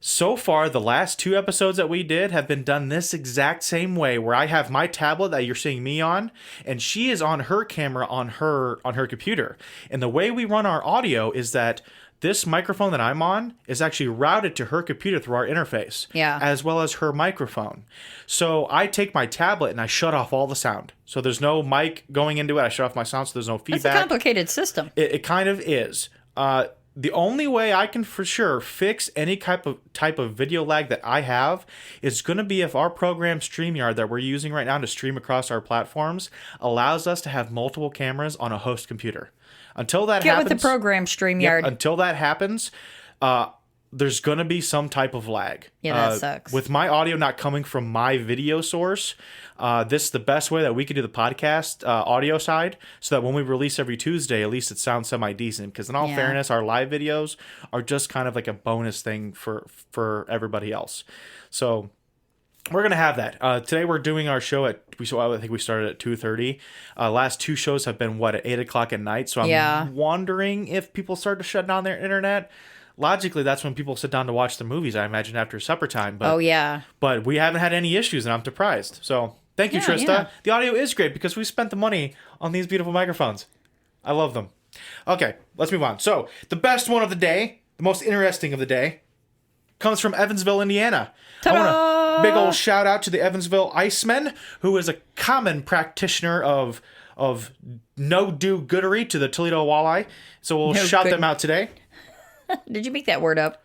So far, the last 2 episodes that we did have been done this exact same way, where I have my tablet that you're seeing me on, and she is on her camera on her computer. And the way we run our audio is that this microphone that I'm on is actually routed to her computer through our interface, as well as her microphone. So I take my tablet and I shut off all the sound. So there's no mic going into it. I shut off my sound, so there's no feedback. That's a complicated system. It kind of is. The only way I can for sure fix any type of video lag that I have is going to be if our program StreamYard that we're using right now to stream across our platforms allows us to have multiple cameras on a host computer. Until that happens... Get with the program StreamYard. Until that happens, there's going to be some type of lag. Yeah, that sucks. With my audio not coming from my video source, this is the best way that we can do the podcast audio side, so that when we release every Tuesday, at least it sounds semi-decent. Because in all fairness, our live videos are just kind of like a bonus thing for everybody else. So... we're going to have that. Today we're doing our show I think we started at 2:30. Last 2 shows have been, at 8 o'clock at night. So I'm wondering if people start to shut down their internet logically, that's when people sit down to watch the movies, I imagine, after supper time. But, Oh, yeah. But we haven't had any issues, and I'm surprised. So thank you, Yeah, Trista. yeah. The audio is great because we spent the money on these beautiful microphones. I love them. Okay, let's move on. So the best one of the day, the most interesting of the day, comes from Evansville, Indiana. Ta-da! I want a big old shout out to the Evansville Iceman, who is a common practitioner of no-do-goodery to the Toledo walleye. So we'll shout them out today. Did you make that word up?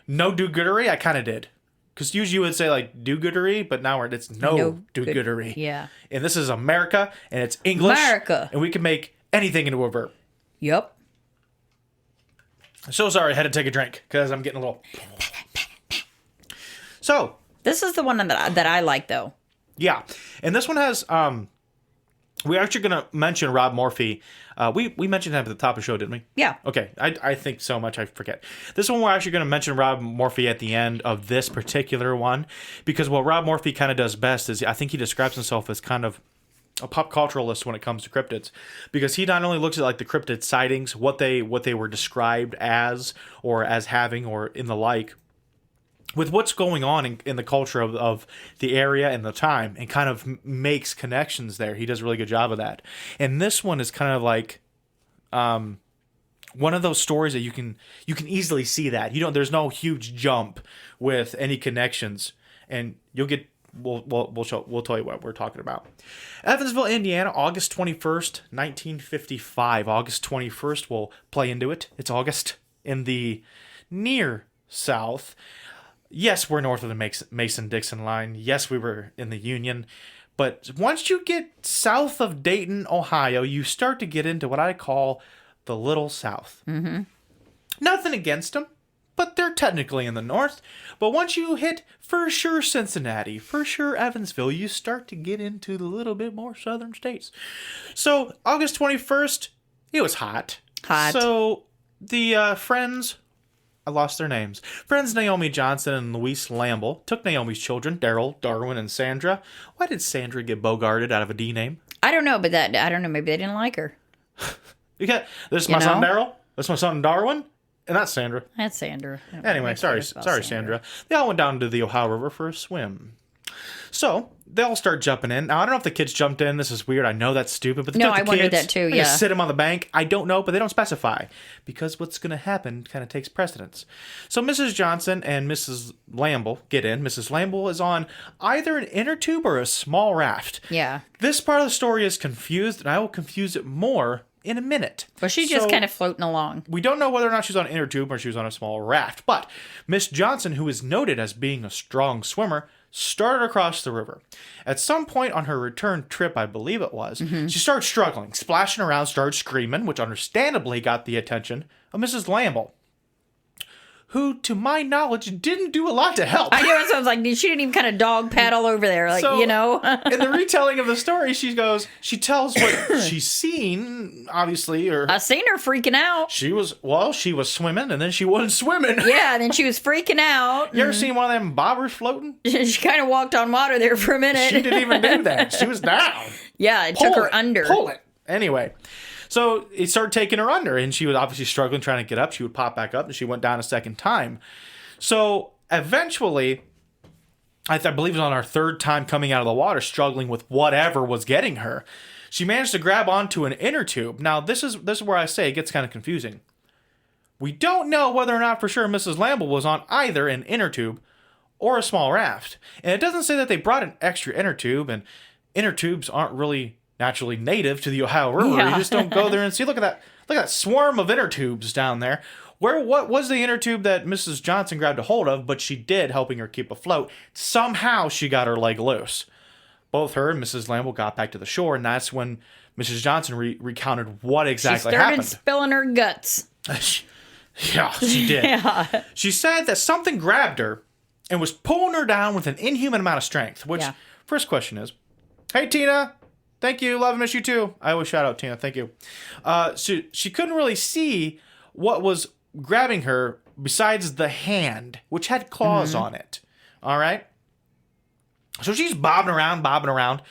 No-do-goodery? I kind of did. Because usually you would say like do-goodery, but now it's no-do-goodery. Yeah. And this is America, and it's English. America. And we can make anything into a verb. Yep. So sorry, I had to take a drink because I'm getting a little... So... This is the one that I like, though. Yeah. And this one has... we're actually going to mention Rob Morphy. We mentioned him at the top of the show, didn't we? Yeah. Okay. I think so much I forget. This one we're actually going to mention Rob Morphy at the end of this particular one. Because what Rob Morphy kind of does best is I think he describes himself as kind of a pop culturalist when it comes to cryptids, because he not only looks at like the cryptid sightings, what they were described as or as having or in the like, with what's going on in the culture of the area and the time, and kind of makes connections there. He does a really good job of that. And this one is kind of like one of those stories that you can easily see that. There's no huge jump with any connections, and you'll get we'll tell you what we're talking about. Evansville, Indiana, August 21st, 1955. August 21st, we'll play into it. It's August in the near south. Yes, we're north of the Mason-Dixon line. Yes, we were in the Union. But once you get south of Dayton, Ohio, you start to get into what I call the Little South. Mm-hmm. Nothing against them, but they're technically in the north. But once you hit, for sure, Cincinnati, for sure, Evansville, you start to get into the little bit more southern states. So, August 21st, it was hot. So, the friends... I lost their names. Friends Naomi Johnson and Louise Lamble took Naomi's children, Daryl, Darwin, and Sandra. Why did Sandra get bogarted out of a D name? I don't know, but I don't know. Maybe they didn't like her. This is my son Daryl. This is my son Darwin. And that's Sandra. That's Sandra. Anyway, sorry, Sandra. They all went down to the Ohio River for a swim. So, they all start jumping in. Now, I don't know if the kids jumped in. This is weird. I know that's stupid. But I wondered that too, They yeah. just sit them on the bank. I don't know, but they don't specify. Because what's going to happen kind of takes precedence. So, Mrs. Johnson and Mrs. Lamble get in. Mrs. Lamble is on either an inner tube or a small raft. Yeah. This part of the story is confused, and I will confuse it more in a minute. Well, she's just kind of floating along. We don't know whether or not she's on an inner tube or she was on a small raft. But Miss Johnson, who is noted as being a strong swimmer, started across the river. At some point on her return trip, I believe it was, she started struggling, splashing around, started screaming, which understandably got the attention of Mrs. Lamble, who, to my knowledge, didn't do a lot to help. I know, it sounds like she didn't even kind of dog paddle over there, like, So, you know. In the retelling of the story, she tells what she's seen, obviously, or I seen her freaking out. she was swimming, and then she wasn't swimming. Yeah, and then she was freaking out. You ever seen one of them bobbers floating? She kind of walked on water there for a minute. She didn't even do that. She was down. Yeah, it took her under. Pull it. Anyway, so it started taking her under, and she was obviously struggling trying to get up. She would pop back up, and she went down a second time. So eventually, I believe it was on her third time coming out of the water, struggling with whatever was getting her, she managed to grab onto an inner tube. Now, this is where I say it gets kind of confusing. We don't know whether or not for sure Mrs. Lamble was on either an inner tube or a small raft. And it doesn't say that they brought an extra inner tube, and inner tubes aren't really naturally native to the Ohio River. Yeah. You just don't go there and see. Look at that swarm of inner tubes down there. What was the inner tube that Mrs. Johnson grabbed a hold of, but she did, helping her keep afloat. Somehow she got her leg loose. Both her and Mrs. Lamble got back to the shore, and that's when Mrs. Johnson recounted what exactly happened. She started spilling her guts. Yeah, she did. Yeah. She said that something grabbed her and was pulling her down with an inhuman amount of strength, which, first question is, hey, Tina, thank you, love and miss you too. I always shout out Tina, thank you. She couldn't really see what was grabbing her besides the hand, which had claws on it. All right? So she's bobbing around,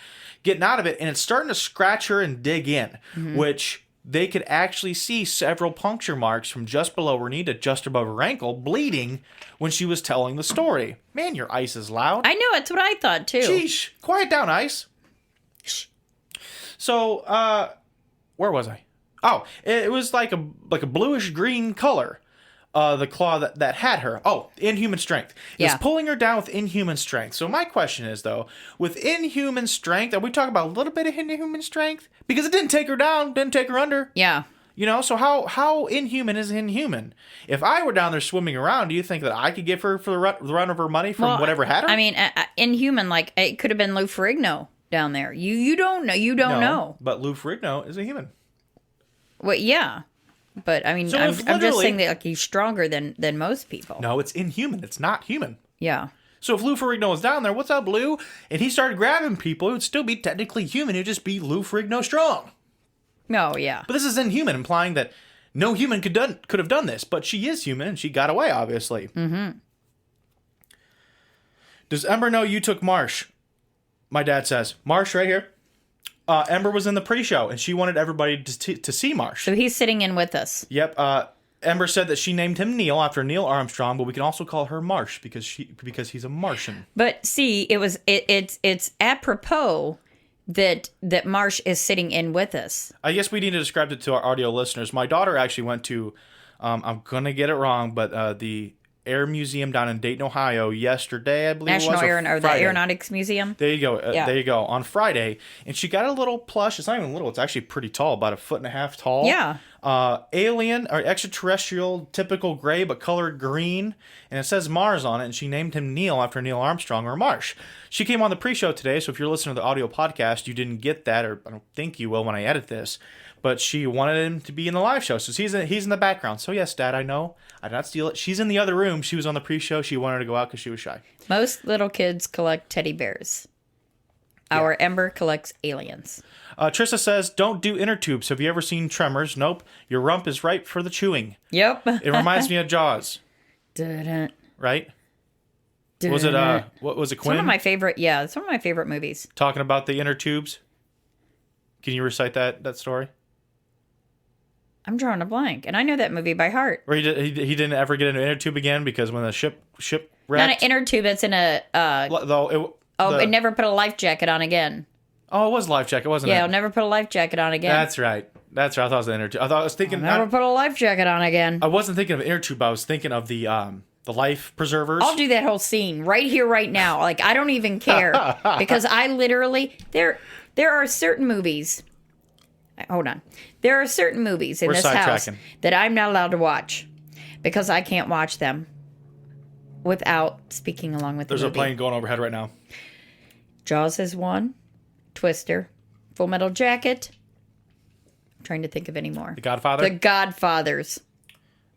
getting out of it, and it's starting to scratch her and dig in, which they could actually see several puncture marks from just below her knee to just above her ankle bleeding when she was telling the story. Man, your ice is loud. I know, it's what I thought too. Sheesh. Quiet down, Ice. Shh. So, where was I? Oh, it was like a bluish green color. The claw that had her. Oh, inhuman strength. It was pulling her down with inhuman strength. So my question is, though, with inhuman strength, are we talking about a little bit of inhuman strength? Because it didn't take her down, didn't take her under. Yeah. You know, so how inhuman is inhuman? If I were down there swimming around, do you think that I could give her for the run of her money from whatever had her? I mean, inhuman, like, it could have been Lou Ferrigno down there. You don't know. You don't know. But Lou Ferrigno is a human. Well, yeah. But, I mean, So I'm just saying that, like, he's stronger than most people. No, it's inhuman. It's not human. Yeah. So if Lou Ferrigno was down there, what's up, Lou? And he started grabbing people, it would still be technically human. It would just be Lou Ferrigno strong. Oh, yeah. But this is inhuman, implying that no human could have done this. But she is human, and she got away, obviously. Mm-hmm. Does Ember know you took Marsh? My dad says. Marsh, right here. Ember was in the pre-show, and she wanted everybody to see Marsh. So he's sitting in with us. Yep. Ember said that she named him Neil after Neil Armstrong, but we can also call her Marsh because he's a Martian. But see, it's apropos that Marsh is sitting in with us. I guess we need to describe it to our audio listeners. My daughter actually went to, I'm gonna get it wrong, but the Air Museum down in Dayton, Ohio, yesterday, I believe National it was. the Aeronautics Museum. There you go. There you go. On Friday, and she got a little plush. It's not even little. It's actually pretty tall, about 1.5 feet tall. Yeah. Alien or extraterrestrial, typical gray but colored green, and it says Mars on it. And she named him Neil after Neil Armstrong or Marsh. She came on the pre-show today, so if you're listening to the audio podcast, you didn't get that, or I don't think you will when I edit this. But she wanted him to be in the live show, so he's in the background. So yes, Dad, I know. I did not steal it. She's in the other room. She was on the pre-show. She wanted to go out because she was shy. Most little kids collect teddy bears. Our Ember collects aliens. Trista says, don't do inner tubes. Have you ever seen Tremors? Nope. Your rump is ripe for the chewing. Yep. It reminds me of Jaws. Dun-dun. Right? Dun-dun. Was it, what was it, Quinn? It's one of my favorite, it's one of my favorite movies. Talking about the inner tubes? Can you recite that story? I'm drawing a blank, and I know that movie by heart. Or he didn't ever get into an inner tube again because when the ship wrecked... Not an inner tube, it's in a... it never put a life jacket on again. Oh, it was a life jacket, wasn't it? Yeah, it'll never put a life jacket on again. That's right. I thought it was the inner tube. I was thinking... Never put a life jacket on again. I wasn't thinking of inner tube. I was thinking of the life preservers. I'll do that whole scene right here, right now. Like, I don't even care. Because I literally... There are certain movies... Hold on. There are certain movies in this house that I'm not allowed to watch because I can't watch them without speaking along with the movie. There's a plane going overhead right now. Jaws is one. Twister. Full Metal Jacket. I'm trying to think of any more. The Godfather? The Godfathers.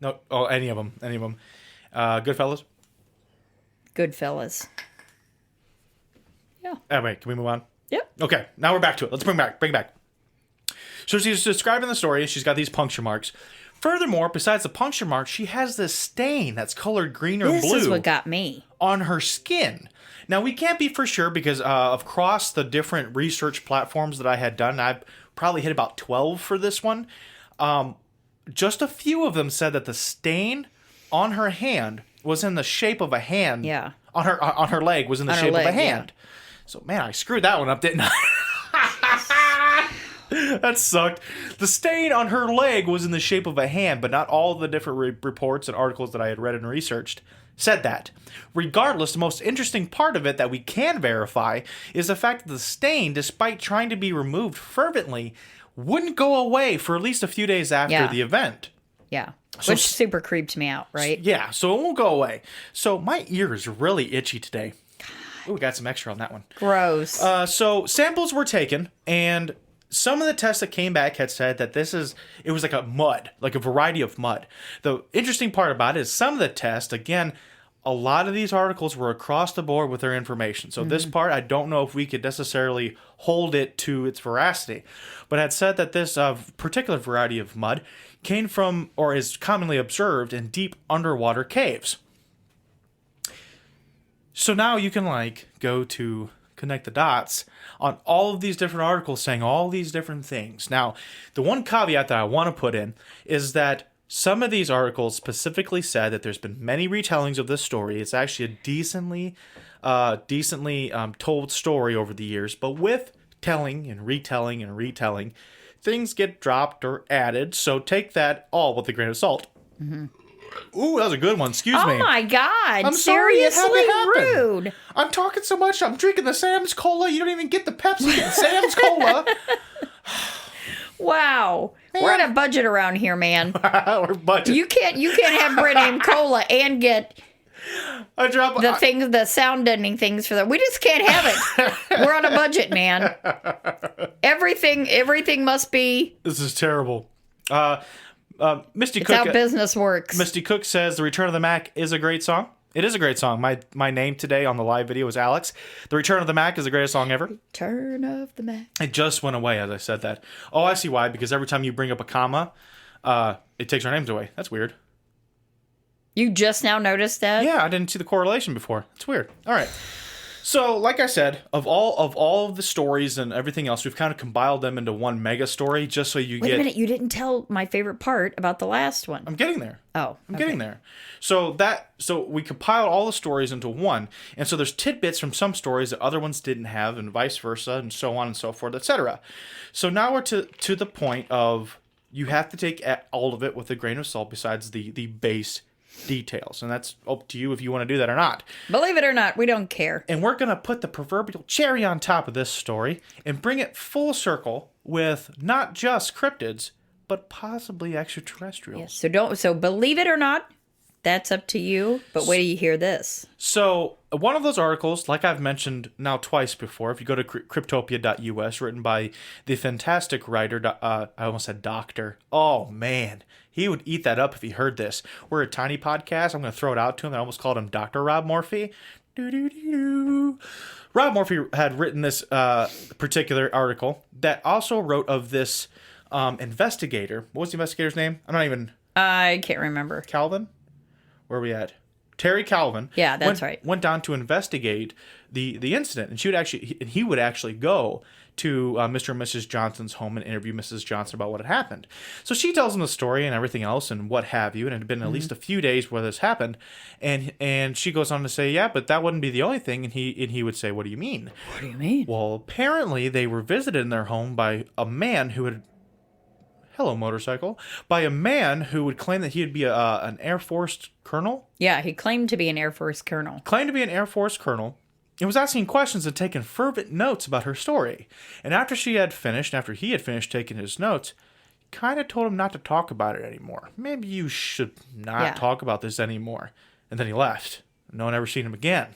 No. Oh, any of them. Goodfellas? Goodfellas. Yeah. Anyway, can we move on? Yep. Okay, now we're back to it. Let's bring it back. So she's describing the story. She's got these puncture marks. Furthermore, besides the puncture marks, she has this stain that's colored green or blue. This is what got me. On her skin. Now, we can't be for sure because across the different research platforms that I had done, I've probably hit about 12 for this one. Just a few of them said that the stain on her hand was in the shape of a hand. Yeah. On her leg was in the shape of a hand. Yeah. So, man, I screwed that one up, didn't I? That sucked. The stain on her leg was in the shape of a hand, but not all the different reports and articles that I had read and researched said that. Regardless, the most interesting part of it that we can verify is the fact that the stain, despite trying to be removed fervently, wouldn't go away for at least a few days after the event. Yeah. Which super creeped me out, right? Yeah, so it won't go away. So my ear is really itchy today. Ooh, we got some extra on that one. Gross. So samples were taken, and some of the tests that came back had said that it was like a variety of mud. The interesting part about it is some of the tests, again, a lot of these articles were across the board with their information. So this part, I don't know if we could necessarily hold it to its veracity. But had said that this particular variety of mud came from, or is commonly observed in deep underwater caves. So now you can go to connect the dots on all of these different articles saying all these different things. Now, the one caveat that I want to put in is that some of these articles specifically said that there's been many retellings of this story. It's actually a decently told story over the years, but with telling and retelling, things get dropped or added. So take that all with a grain of salt. Mm-hmm. Ooh, that was a good one. Excuse me. Oh my God! I'm sorry it had to happen. Rude. I'm talking so much. I'm drinking the Sam's Cola. You don't even get the Pepsi. Sam's Cola. Wow. Man. We're on a budget around here, man. We're budget. You can't have brand name cola and get the sound deadening things for that. We just can't have it. We're on a budget, man. Everything must be. This is terrible. Misty it's Cook. How business works. Misty Cook says The Return of the Mac is a great song. It is a great song. My name today on the live video is Alex. The Return of the Mac is the greatest song ever. Return of the Mac. It just went away as I said that. Oh, I see why. Because every time you bring up a comma, it takes our names away. That's weird. You just now noticed that? Yeah, I didn't see the correlation before. It's weird. All right. So, like I said, of all of the stories and everything else, we've kind of compiled them into one mega story just so you Wait a minute, you didn't tell my favorite part about the last one. I'm getting there. Oh, I'm getting there. So we compiled all the stories into one, and so there's tidbits from some stories that other ones didn't have, and vice versa, and so on and so forth, etc. So now we're to the point of you have to take all of it with a grain of salt, besides the base details, and that's up to you if you want to do that or not. Believe it or not, we don't care. And we're going to put the proverbial cherry on top of this story and bring it full circle with not just cryptids, but possibly extraterrestrials. Yes, so believe it or not, that's up to you, but wait till you hear this. So one of those articles, like I've mentioned now twice before, if you go to cryptopia.us, written by the fantastic writer, I almost said doctor. Oh, man. He would eat that up if he heard this. We're a tiny podcast. I'm going to throw it out to him. I almost called him Dr. Rob Morphy. Rob Morphy had written this particular article that also wrote of this investigator. What was the investigator's name? I can't remember. Calvin? Where are we at? Terry Calvin. Yeah, that's right. Went down to investigate the incident, and he would actually go to Mr. and Mrs. Johnson's home and interview Mrs. Johnson about what had happened. So she tells him the story and everything else and what have you, and it had been at least a few days where this happened, and she goes on to say, yeah, but that wouldn't be the only thing, and he would say, what do you mean? What do you mean? Well, apparently they were visited in their home by a man who had by a man who would claim that he would be an Air Force colonel. Yeah, he claimed to be an Air Force colonel. And was asking questions and taking fervent notes about her story. And after he had finished taking his notes, kind of told him not to talk about it anymore. Maybe you should not talk about this anymore. And then he left. No one ever seen him again.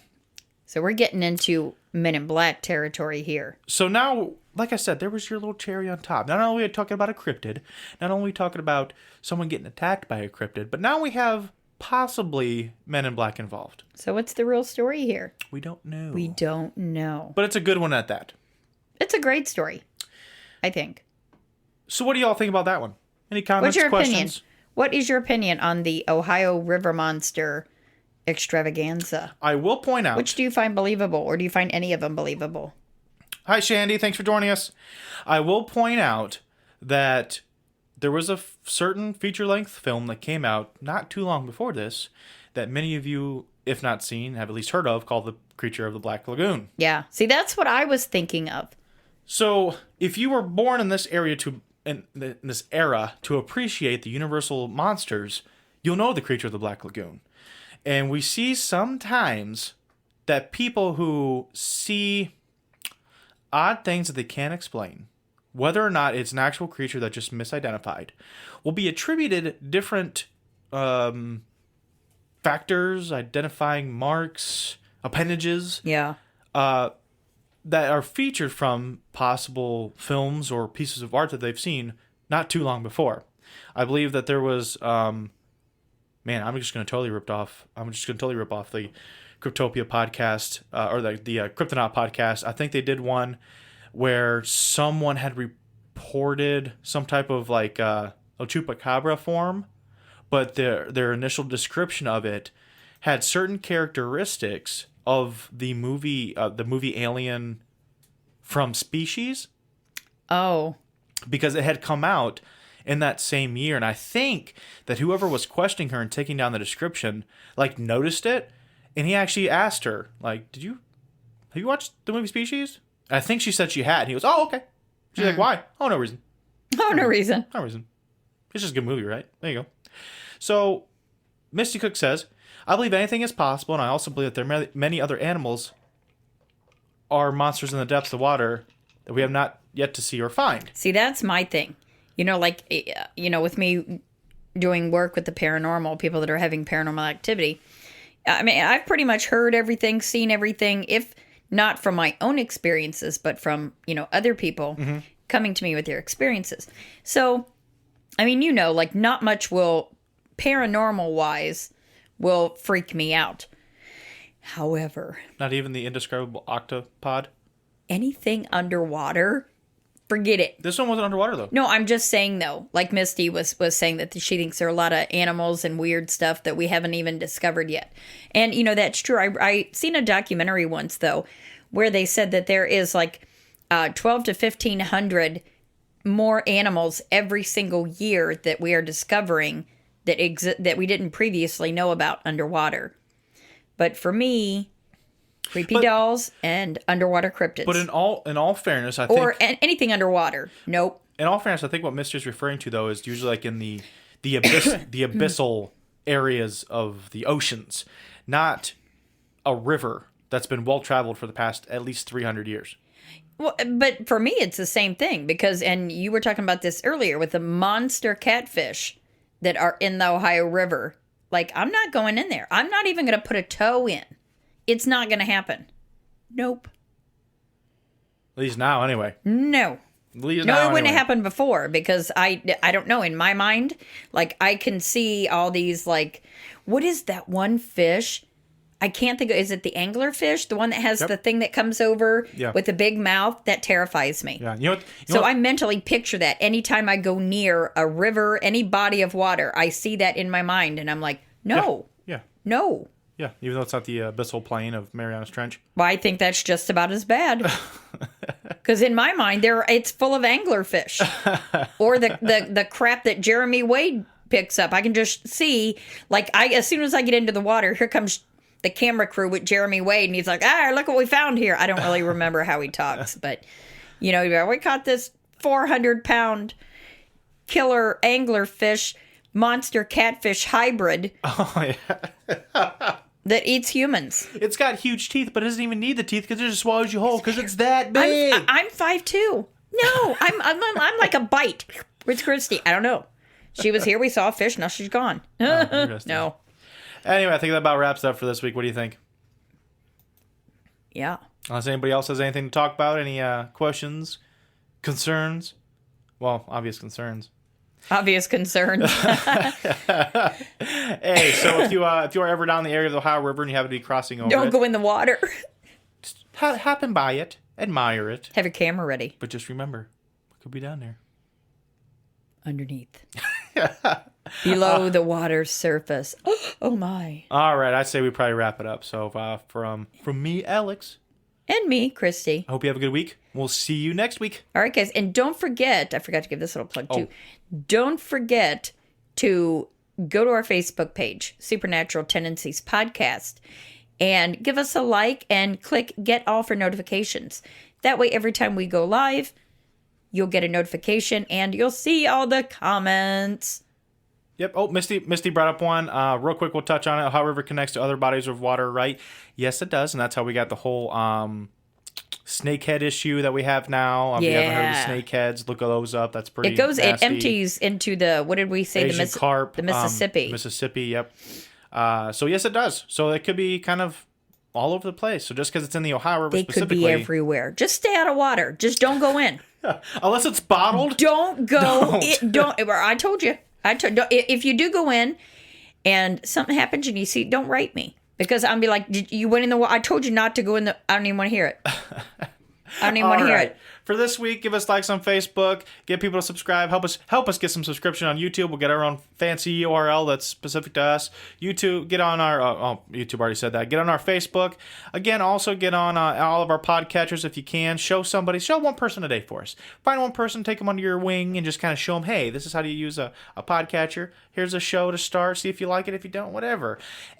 So we're getting into Men in Black territory here. So now, like I said, there was your little cherry on top. Not only are we talking about a cryptid, not only are we talking about someone getting attacked by a cryptid, but now we have possibly Men in Black involved. So what's the real story here? We don't know. But it's a good one at that. It's a great story, I think. So what do y'all think about that one? Any comments, What's your questions? opinion? What is your opinion on the Ohio River Monster extravaganza? I will point out... Which do you find believable, or do you find any of them believable? Hi, Shandy. Thanks for joining us. I will point out that there was a certain feature-length film that came out not too long before this that many of you, if not seen, have at least heard of, called The Creature of the Black Lagoon. Yeah. See, that's what I was thinking of. So, if you were born in this area in this era to appreciate the universal monsters, you'll know The Creature of the Black Lagoon. And we see sometimes that people who see odd things that they can't explain, whether or not it's an actual creature that just misidentified, will be attributed different factors, identifying marks, appendages. Yeah. That are featured from possible films or pieces of art that they've seen not too long before. I believe that there was, I'm just going to totally rip off the Cryptopia podcast, or the Kryptonaut podcast. I think they did one where someone had reported some type of like a chupacabra form, but their initial description of it had certain characteristics of the movie Alien from Species, Oh. because it had come out in that same year, and I think that whoever was questioning her and taking down the description like noticed it, and he actually asked her like, have you watched the movie Species? And I think she said she had. And he goes, oh, okay. She's like, why? Oh, no reason. Oh, no reason. No reason. It's just a good movie, right? There you go. So Misty Cook says, I believe anything is possible, and I also believe that there are many other animals are monsters in the depths of water that we have not yet to see or find. See, that's my thing. Like, with me doing work with the paranormal, people that are having paranormal activity, I mean, I've pretty much heard everything, seen everything, if not from my own experiences, but from, other people coming to me with their experiences. So, I mean, like, not much paranormal-wise, will freak me out. However... Not even the indescribable octopod? Anything underwater... Forget it. This one wasn't underwater, though. No, I'm just saying, though, like Misty was saying that she thinks there are a lot of animals and weird stuff that we haven't even discovered yet. And, that's true. I seen a documentary once, though, where they said that there is like 12 to 1,500 more animals every single year that we are discovering that we didn't previously know about underwater. But for me... Creepy dolls and underwater cryptids. But in all fairness, I think... Or anything underwater. Nope. In all fairness, I think what Misty's referring to, though, is usually like in the abyssal areas of the oceans, not a river that's been well-traveled for the past at least 300 years. Well, but for me, it's the same thing because, and you were talking about this earlier, with the monster catfish that are in the Ohio River. Like, I'm not going in there. I'm not even going to put a toe in. It's not going to happen. Nope. At least now, anyway. No. At least No, now, it wouldn't anyway. have happened before because I don't know. In my mind, like, I can see all these, like, what is that one fish? I can't think of, is it the anglerfish? The one that has the thing that comes over with the big mouth? That terrifies me. Yeah. You know what? So I mentally picture that anytime I go near a river, any body of water, I see that in my mind and I'm like, no. Yeah. No. Yeah, even though it's not the abyssal plain of Marianas Trench. Well, I think that's just about as bad. Because in my mind, it's full of anglerfish. Or the crap that Jeremy Wade picks up. I can just see, like, as soon as I get into the water, here comes the camera crew with Jeremy Wade, and he's like, look what we found here. I don't really remember how he talks, but, we caught this 400-pound killer anglerfish monster catfish hybrid. Oh, yeah. That eats humans. It's got huge teeth, but it doesn't even need the teeth because it just swallows you whole because it's that big. I'm 5'2". No, I'm like a bite. Where's Christy? I don't know. She was here. We saw a fish. Now she's gone. No. Anyway, I think that about wraps it up for this week. What do you think? Yeah. Unless anybody else has anything to talk about, any questions, concerns? Well, obvious concerns. Obvious concerns. Hey, so if you are ever down the area of the Ohio River and you happen to be crossing over Don't go in the water. just happen by it, admire it. Have your camera ready. But just remember, what could be down there? Underneath. Below the water's surface. Oh my. All right, I'd say we probably wrap it up. So from me, Alex. And me, Christy. I hope you have a good week. We'll see you next week. All right, guys. And don't forget, I forgot to give this little plug too. Don't forget to go to our Facebook page, Supernatural Tendencies Podcast, and give us a like and click Get All for notifications. That way, every time we go live, you'll get a notification and you'll see all the comments. Yep. Oh, Misty brought up one. Real quick, we'll touch on it. Ohio River connects to other bodies of water, right? Yes, it does. And that's how we got the whole snakehead issue that we have now. If you haven't heard of snakeheads, look those up. That's pretty nasty. It empties into the, what did we say? Asian carp. The Mississippi. Mississippi, yep. So yes, it does. So it could be kind of all over the place. So just because it's in the Ohio River specifically. They could be everywhere. Just stay out of water. Just don't go in. Unless it's bottled. Don't go. Don't. I told you. If you do go in and something happens and you see, don't write me. Because I'll be like, you went in the water. I told you not to go in the, I don't even want to hear it. I don't even want to hear it. For this week, give us likes on Facebook, get people to subscribe, help us get some subscription on YouTube. We'll get our own fancy URL that's specific to us. YouTube, get on our YouTube already said that. Get on our Facebook. Again, also get on all of our podcatchers if you can. Show one person a day for us. Find one person, take them under your wing, and just kind of show them, hey, this is how you use a podcatcher. Here's a show to start. See if you like it. If you don't, whatever.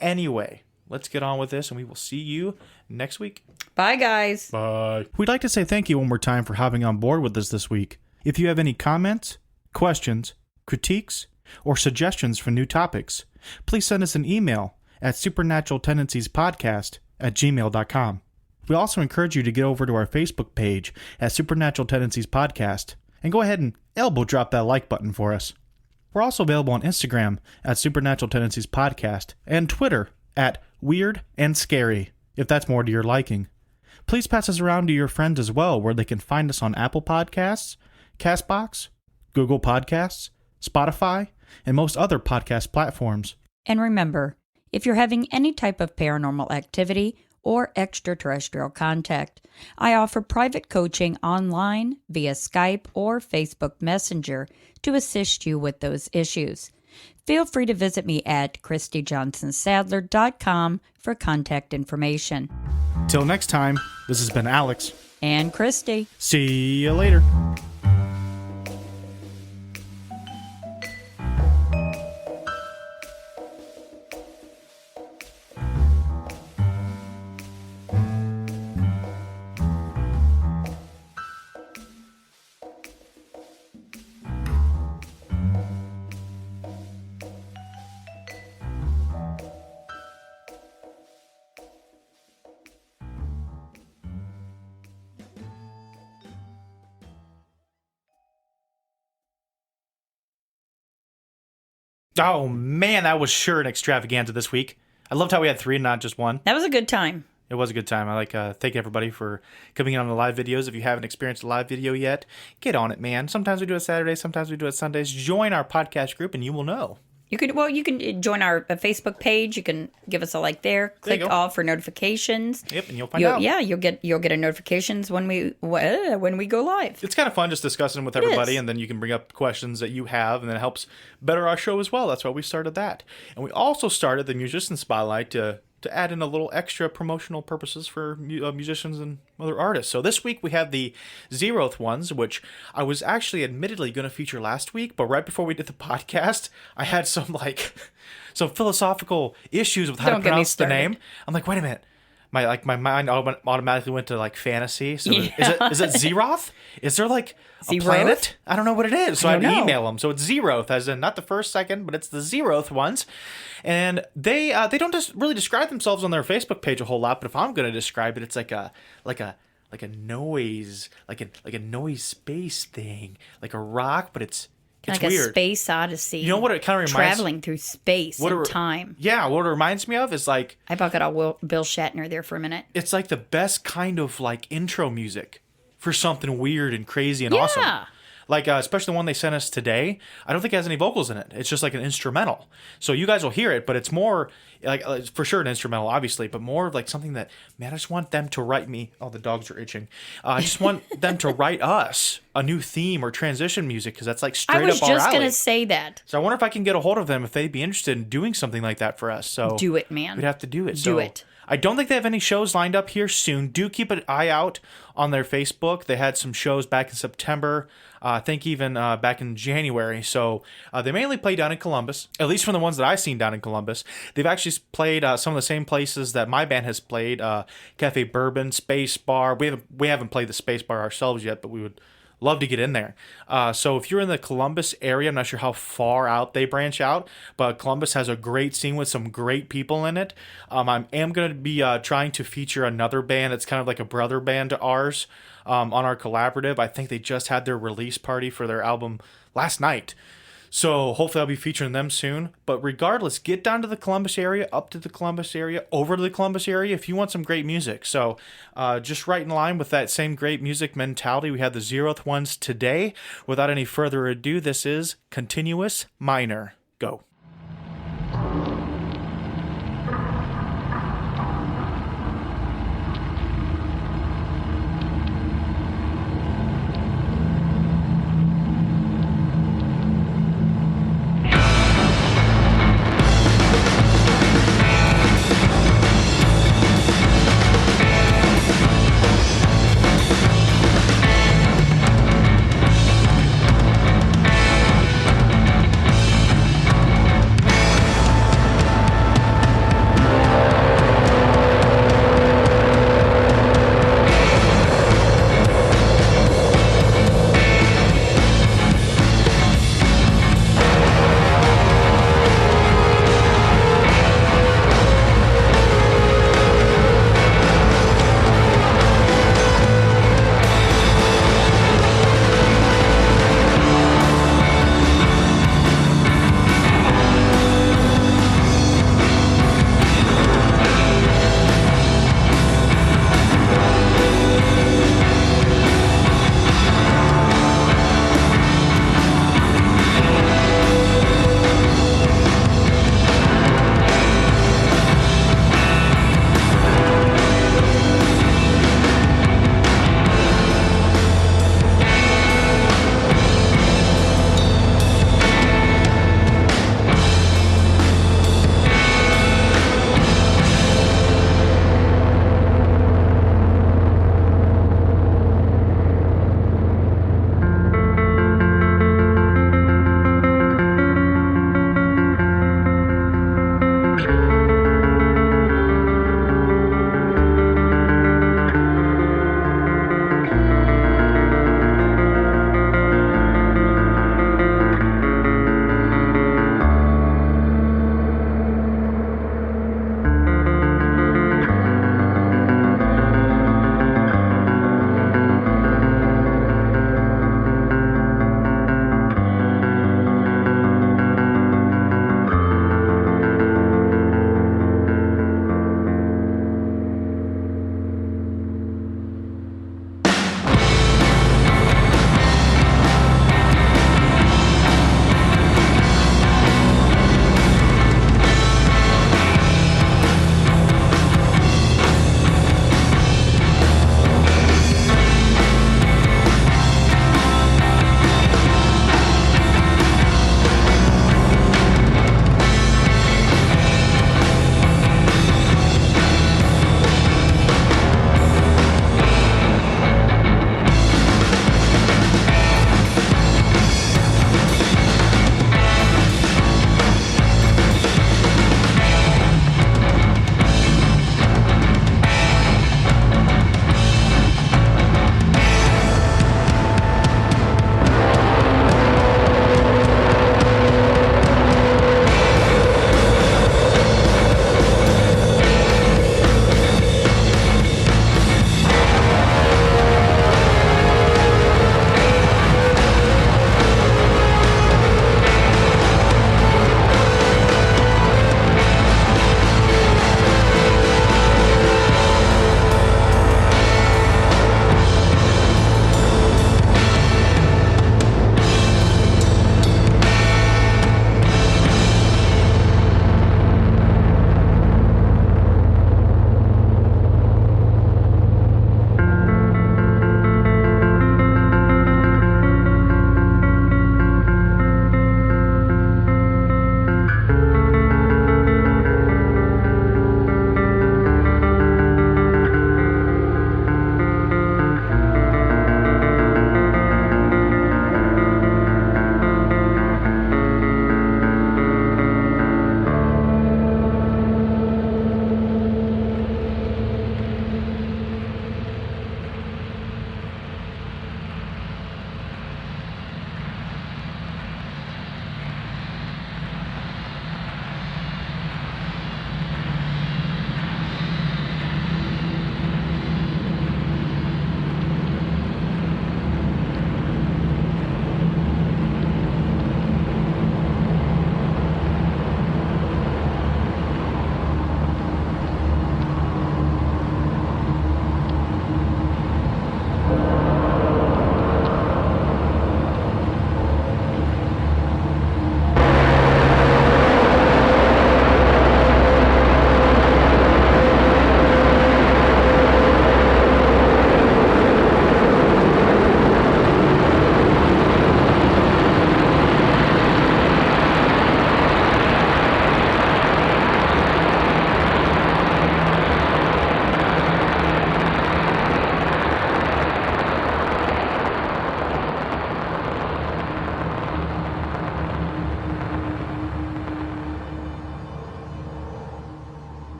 Anyway, let's get on with this, and we will see you next week. Bye, guys. Bye. We'd like to say thank you one more time for hopping on board with us this week. If you have any comments, questions, critiques, or suggestions for new topics, please send us an email at supernaturaltendentiespodcast@gmail.com. We also encourage you to get over to our Facebook page at Supernatural Tendencies Podcast and go ahead and elbow drop that like button for us. We're also available on Instagram at Supernatural Tendencies Podcast and Twitter at Weird and Scary, if that's more to your liking. Please pass us around to your friends as well, where they can find us on Apple Podcasts, CastBox, Google Podcasts, Spotify, and most other podcast platforms. And remember, if you're having any type of paranormal activity or extraterrestrial contact, I offer private coaching online via Skype or Facebook Messenger to assist you with those issues. Feel free to visit me at ChristyJohnsonSadler.com for contact information. Till next time, this has been Alex. And Christy. See you later. Oh, man, that was sure an extravaganza this week. I loved how we had 3 and not just 1. That was a good time. It was a good time. I like thank everybody for coming in on the live videos. If you haven't experienced a live video yet, get on it, man. Sometimes we do it Saturdays, sometimes we do it Sundays. Join our podcast group and you will know. You can join our Facebook page. You can give us a like there. Click all for notifications. Yep, and you'll find out. Yeah, you'll get a notifications when we go live. It's kind of fun just discussing with everybody, and then you can bring up questions that you have, and then it helps better our show as well. That's why we started that. And we also started the Musician Spotlight to add in a little extra promotional purposes for musicians and other artists. So this week we have the Zeroth ones, which I was actually admittedly going to feature last week, but right before we did the podcast, I had some philosophical issues with how to pronounce the name. I'm like, wait a minute. My mind automatically went to like fantasy. So is it Zeroth? Is there like a planet? I don't know what it is. So I had to email them. So it's Zeroth, as in not the first, second, but it's the Zeroth ones. And they don't just really describe themselves on their Facebook page a whole lot. But if I'm going to describe it, it's like a noise, like a noise space thing, like a rock, but it's like weird. A space odyssey. You know what it kind of reminds? Traveling through space and time. Yeah, what it reminds me of is like... I about got all Bill Shatner there for a minute. It's like the best kind of like intro music for something weird and crazy and awesome. Like, especially the one they sent us today. I don't think it has any vocals in it. It's just like an instrumental. So you guys will hear it, but it's more, like, for sure an instrumental, obviously, but more like something that, man, I just want them to write me. Oh, the dogs are itching. I just want them to write us a new theme or transition music, because that's like straight up our alley. I was just going to say that. So I wonder if I can get a hold of them if they'd be interested in doing something like that for us. So do it, man. We'd have to do it. Do it. I don't think they have any shows lined up here soon. Do keep an eye out on their Facebook. They had some shows back in September, I think even back in January. So they mainly play down in Columbus, at least from the ones that I've seen down in Columbus. They've actually played some of the same places that my band has played, Cafe Bourbon, Space Bar. We haven't played the Space Bar ourselves yet, but we would love to get in there. So if you're in the Columbus area, I'm not sure how far out they branch out, but Columbus has a great scene with some great people in it. I am going to be trying to feature another band that's kind of like a brother band to ours on our collaborative. I think they just had their release party for their album last night. So hopefully I'll be featuring them soon. But regardless, get down to the Columbus area, up to the Columbus area, over to the Columbus area if you want some great music. So just right in line with that same great music mentality, we have the Zeroth ones today. Without any further ado, this is Continuous Minor. Go.